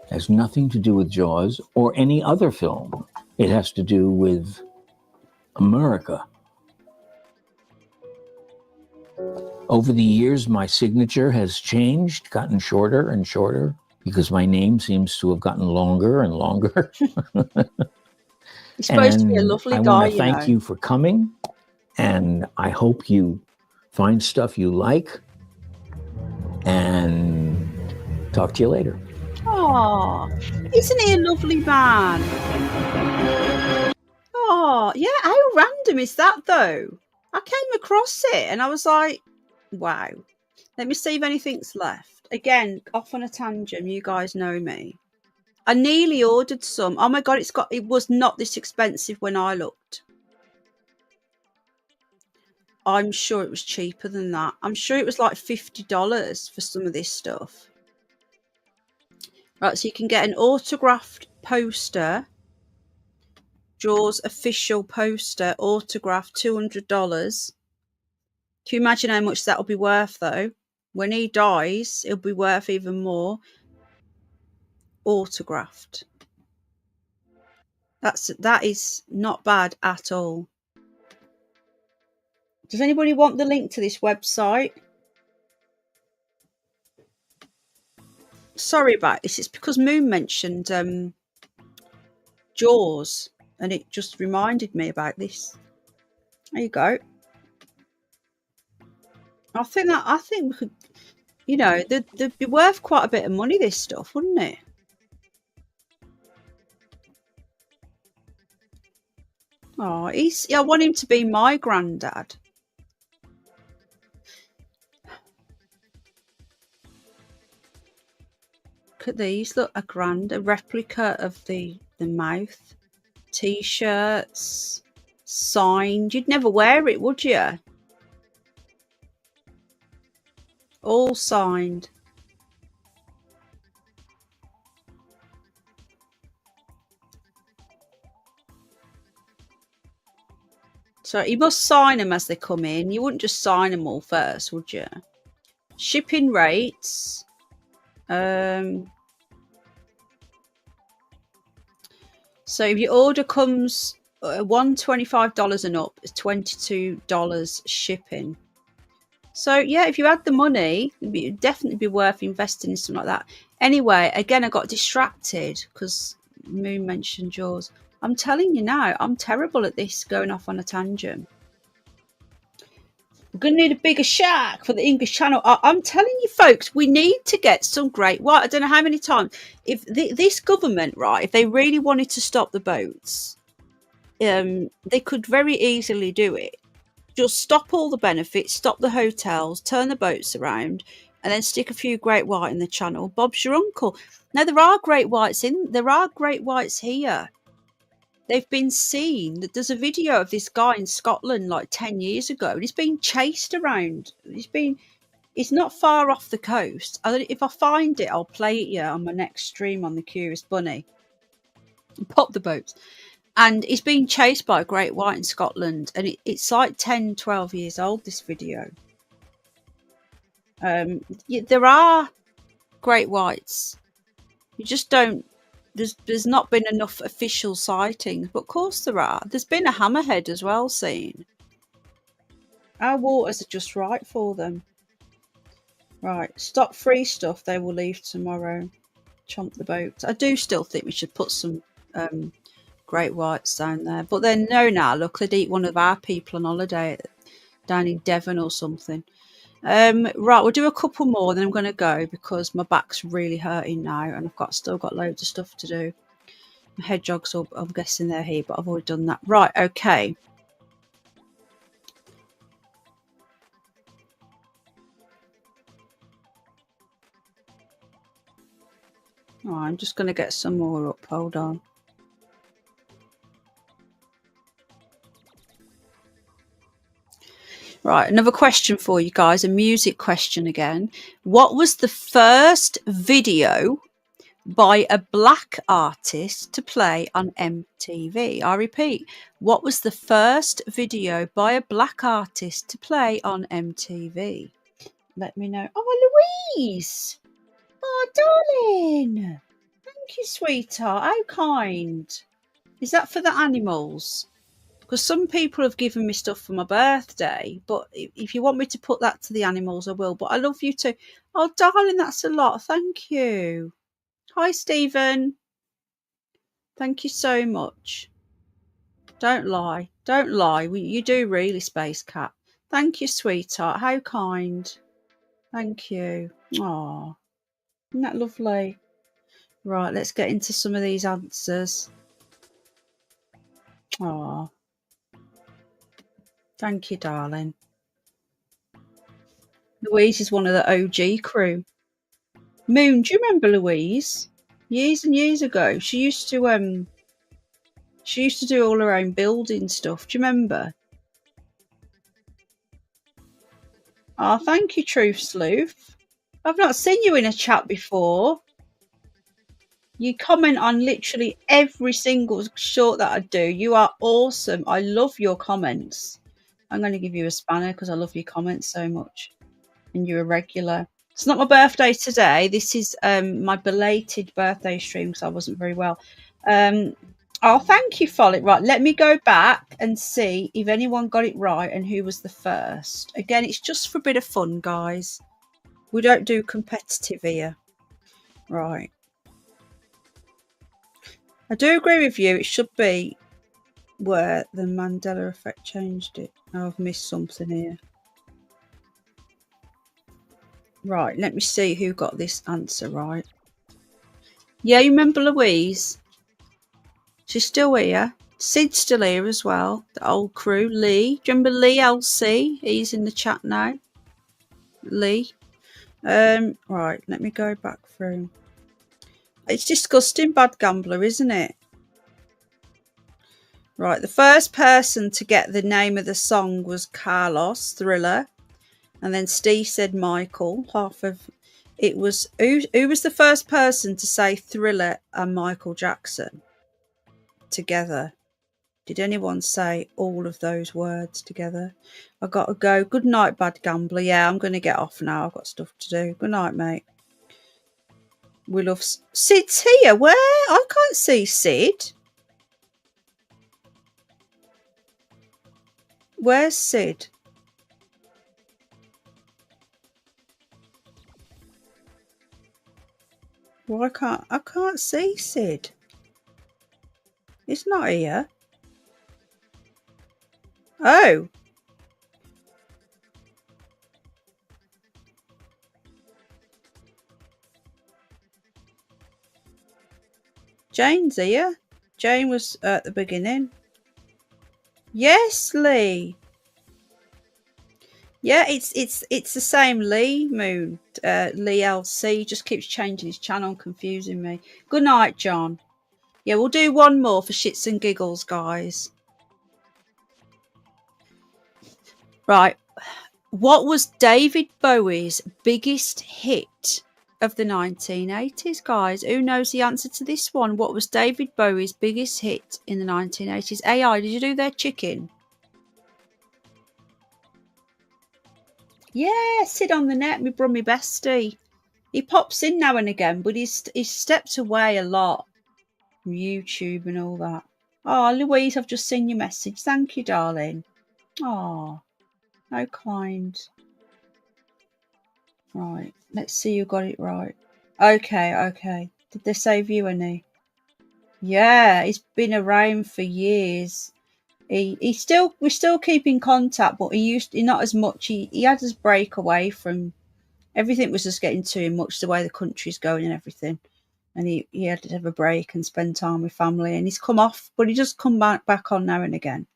Has nothing to do with Jaws or any other film. It has to do with America. Over the years, my signature has changed, gotten shorter and shorter, because my name seems to have gotten longer and longer. He's supposed to be a lovely guy, I want to thank you for coming, and I hope you find stuff you like, and talk to you later. Oh, isn't he a lovely man? Oh, yeah. How random is that, though? I came across it and I was like, wow. Let me see if anything's left. Again, off on a tangent. You guys know me. I nearly ordered some. Oh my God, it was not this expensive when I looked. I'm sure it was cheaper than that. I'm sure it was like $50 for some of this stuff. Right, so you can get an autographed poster. Jaws official poster, autographed, $200. Can you imagine how much that'll be worth, though? When he dies, it'll be worth even more. Autographed. That is not bad at all. Does anybody want the link to this website? Sorry about this. It's because Moon mentioned Jaws, and it just reminded me about this. There you go. I think we could, you know, they'd be worth quite a bit of money, this stuff, wouldn't it? Oh, I want him to be my granddad. Look at these. Look, a grand, a replica of the mouth. T-shirts, signed. You'd never wear it, would you? All signed. So you must sign them as they come in. You wouldn't just sign them all first, would you? Shipping rates. So if your order comes $125 and up, it's $22 shipping. So yeah, if you had the money, it'd definitely be worth investing in something like that. Anyway, again, I got distracted because Moon mentioned yours. I'm telling you now, I'm terrible at this, going off on a tangent. We're going to need a bigger shack for the English channel. I'm telling you, folks, we need to get some great white. I don't know how many times. If this government, right, if they really wanted to stop the boats, they could very easily do it. Just stop all the benefits, stop the hotels, turn the boats around, and then stick a few great white in the channel. Bob's your uncle. Now, there are great whites here. They've been seen. There's a video of this guy in Scotland like 10 years ago, and he's been chased around. He's not far off the coast. If I find it, I'll play it here on my next stream on the Curious Bunny. Pop the boats. And he's being chased by a great white in Scotland, and it's like 10, 12 years old, this video. There are great whites. You just don't. There's not been enough official sightings, but of course there are. There's been a hammerhead as well seen. Our waters are just right for them. Right, stop free stuff. They will leave tomorrow. Chomp the boats. I do still think we should put some great whites down there, but then no, now look, they'd eat one of our people on holiday down in Devon or something. Right, we'll do a couple more, then I'm going to go because my back's really hurting now, and I've still got loads of stuff to do. My hedgehogs, I'm guessing they're here, but I've already done that. Right, okay. Oh, I'm just going to get some more up. Hold on. Right, another question for you guys, a music question again. What was the first video by a black artist to play on MTV? I repeat, what was the first video by a black artist to play on MTV? Let me know. Oh, Louise! Oh, darling! Thank you, sweetheart. How kind. Is that for the animals? Because some people have given me stuff for my birthday, but if you want me to put that to the animals, I will. But I love you too. Oh, darling, that's a lot. Thank you. Hi, Stephen. Thank you so much. Don't lie. Don't lie. You do really, Space Cat. Thank you, sweetheart. How kind. Thank you. Aw, isn't that lovely? Right, let's get into some of these answers. Aw. Thank you, darling. Louise is one of the OG crew. Moon, do you remember Louise? Years and years ago, she used to do all her own building stuff. Do you remember? Oh, thank you, Truth Sleuth. I've not seen you in a chat before. You comment on literally every single short that I do. You are awesome. I love your comments. I'm going to give you a spanner because I love your comments so much. And you're a regular. It's not my birthday today. This is my belated birthday stream because I wasn't very well. Oh, thank you, Follick. Right, let me go back and see if anyone got it right and who was the first. Again, it's just for a bit of fun, guys. We don't do competitive here. Right. I do agree with you. It should be where the Mandela effect changed it. Oh, I've missed something here. Right, let me see who got this answer right. Yeah, you remember Louise? She's still here. Sid's still here as well. The old crew. Lee. Do you remember Lee LC? He's in the chat now. Lee. Right, let me go back through. It's disgusting, Bad Gambler, isn't it? Right, the first person to get the name of the song was Carlos, Thriller. And then Steve said Michael. Half of it was... Who was the first person to say Thriller and Michael Jackson together? Did anyone say all of those words together? I got to go. Good night, Bad Gambler. Yeah, I'm going to get off now. I've got stuff to do. Good night, mate. We love... Sid's here. Where? I can't see Sid. Where's Sid? Well, I can't see Sid. He's not here. Oh. Jane's here. Jane was at the beginning. Yes, Lee. Yeah, it's the same Lee Moon. Lee LC just keeps changing his channel, confusing me. Good night, John. Yeah, we'll do one more for shits and giggles, guys. Right. What was David Bowie's biggest hit of the 1980s, guys? Who knows the answer to this one? What was David Bowie's biggest hit in the 1980s? AI, did you do their chicken? Yeah, Sid on the net, my brummy bestie. He pops in now and again, but he's stepped away a lot from YouTube and all that. Oh, Louise, I've just seen your message. Thank you, darling. Oh, how kind. Right, let's see who got it right. Okay. Did they save you any? Yeah, he's been around for years. We still keep in contact, but he not as much. He had his break away from everything. Was just getting too much, the way the country's going and everything. And he had to have a break and spend time with family. And he's come off, but he just come back on now and again.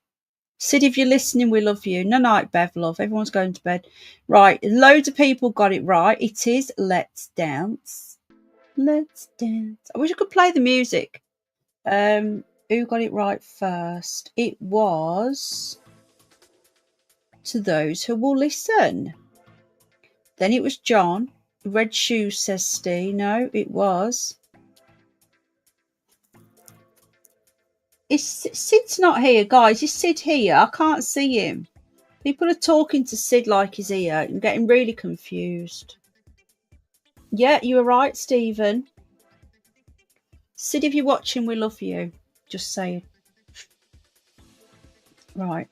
Sid, if you're listening, we love you. No night, Bev, love. Everyone's going to bed. Right, loads of people got it right. It is Let's Dance. Let's Dance. I wish I could play the music. Who got it right first? It was To Those Who Will Listen. Then it was John. Red Shoes, says Steve. No, it was... Sid's not here, guys. Is Sid here? I can't see him. People are talking to Sid like he's here and getting really confused. Yeah, you were right, Stephen. Sid, if you're watching, we love you. Just saying. Right.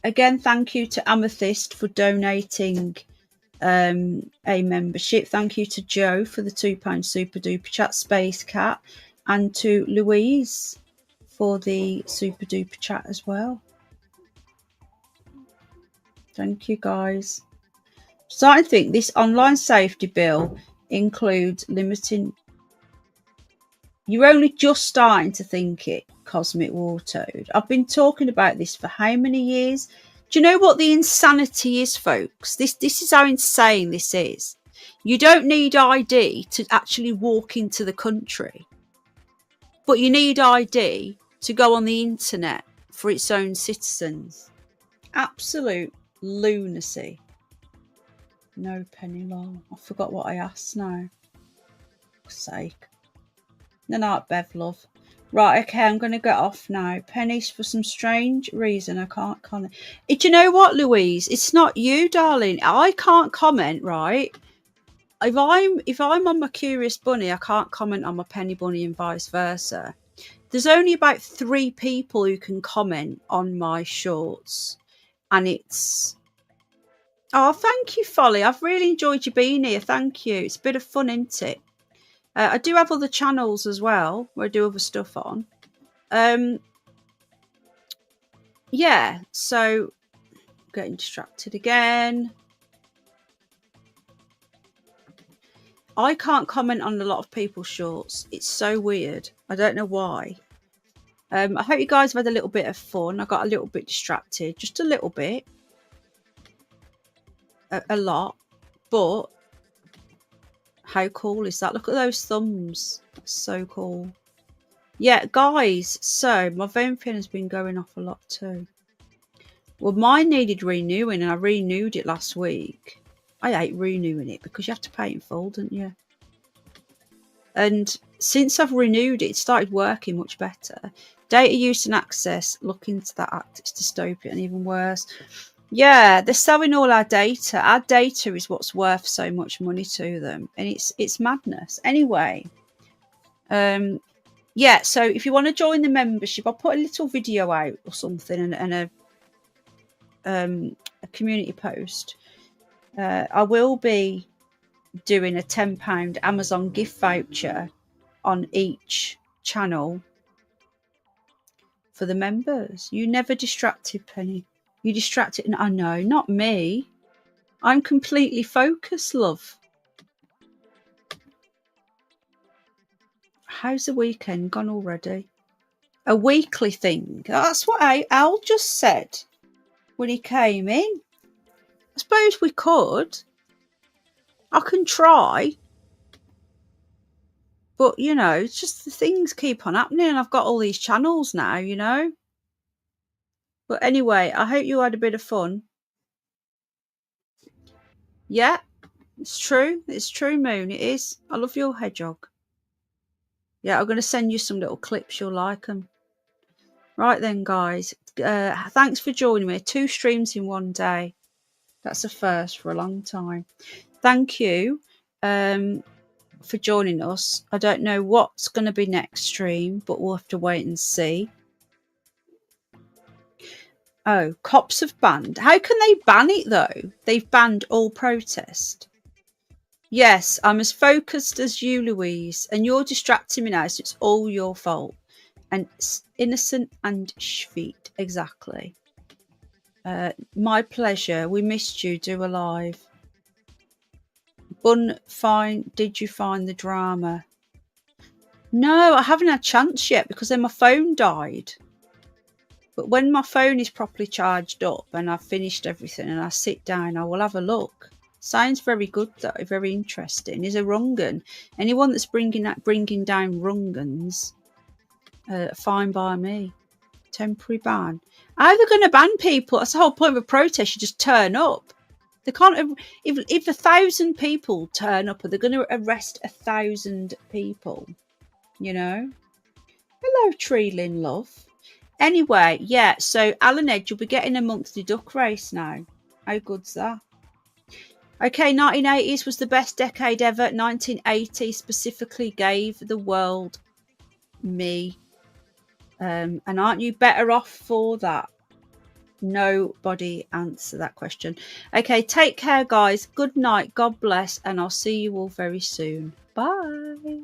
Again, thank you to Amethyst for donating a membership. Thank you to Joe for the £2 super duper chat, Space Cat, and to Louise for the super duper chat as well. Thank you, guys. So I think this online safety bill includes limiting... You're only just starting to think it, Cosmic War Toad. I've been talking about this for how many years? Do you know what the insanity is, folks? This is how insane this is. You don't need ID to actually walk into the country, but you need ID to go on the internet for its own citizens. Absolute lunacy. No penny long. I forgot what I asked now. For sake. No, not Bev, love. Right, okay, I'm going to get off now. Pennies, for some strange reason, I can't comment. Do you know what, Louise? It's not you, darling. I can't comment, right? If I'm on my Curious Bunny, I can't comment on my Penny Bunny and vice versa. There's only about 3 people who can comment on my shorts. And it's... Oh, thank you, Folly. I've really enjoyed you being here. Thank you. It's a bit of fun, isn't it? I do have other channels as well where I do other stuff on. Yeah, so getting distracted again. I can't comment on a lot of people's shorts. It's so weird. I don't know why. I hope you guys have had a little bit of fun. I got a little bit distracted, just a little bit. A lot, but How cool is that? Look at those thumbs. That's so cool. Yeah, guys, so my phone pin has been going off a lot too. Well, mine needed renewing, and I renewed it last week. I hate renewing it because you have to pay in full, don't you? And since I've renewed it, it started working much better. Data use and access, look into that act. It's dystopian and even worse. Yeah, they're selling all our data. Our data is what's worth so much money to them, and it's madness. Anyway, yeah. So if you want to join the membership, I'll put a little video out or something, and a community post. I will be doing a £10 Amazon gift voucher on each channel for the members. You never distracted, Penny. You distracted, and I know, not me. I'm completely focused, love. How's the weekend gone already? A weekly thing. That's what Al just said when he came in. I suppose we could. I can try. But, you know, it's just the things keep on happening. And I've got all these channels now, you know. But anyway, I hope you had a bit of fun. Yeah, it's true. It's true, Moon. It is. I love your hedgehog. Yeah, I'm going to send you some little clips. You'll like them. Right then, guys. Thanks for joining me. 2 streams in one day. That's a first for a long time. Thank you for joining us. I don't know what's going to be next stream, but we'll have to wait and see. Oh, cops have banned. How can they ban it, though? They've banned all protest. Yes, I'm as focused as you, Louise, and you're distracting me now, so it's all your fault. And innocent and sweet, exactly. My pleasure. We missed you. Do a live. Bun, fine. Did you find the drama? No, I haven't had a chance yet because then my phone died. But when my phone is properly charged up and I've finished everything and I sit down, I will have a look. Sounds very good though, very interesting. Is a rungun. Anyone that's bringing down rungans, fine by me. Temporary ban. How are they going to ban people? That's the whole point of a protest. You just turn up. They can't. If 1,000 people turn up, are they going to arrest 1,000 people? You know. Hello, Treelin, love. Anyway, yeah, so Alan Edge, you'll be getting a monthly duck race now. How good's that? Okay, 1980s was the best decade ever. 1980 specifically gave the world me. And aren't you better off for that? Nobody answer that question. Okay, take care, guys. Good night. God bless. And I'll see you all very soon. Bye.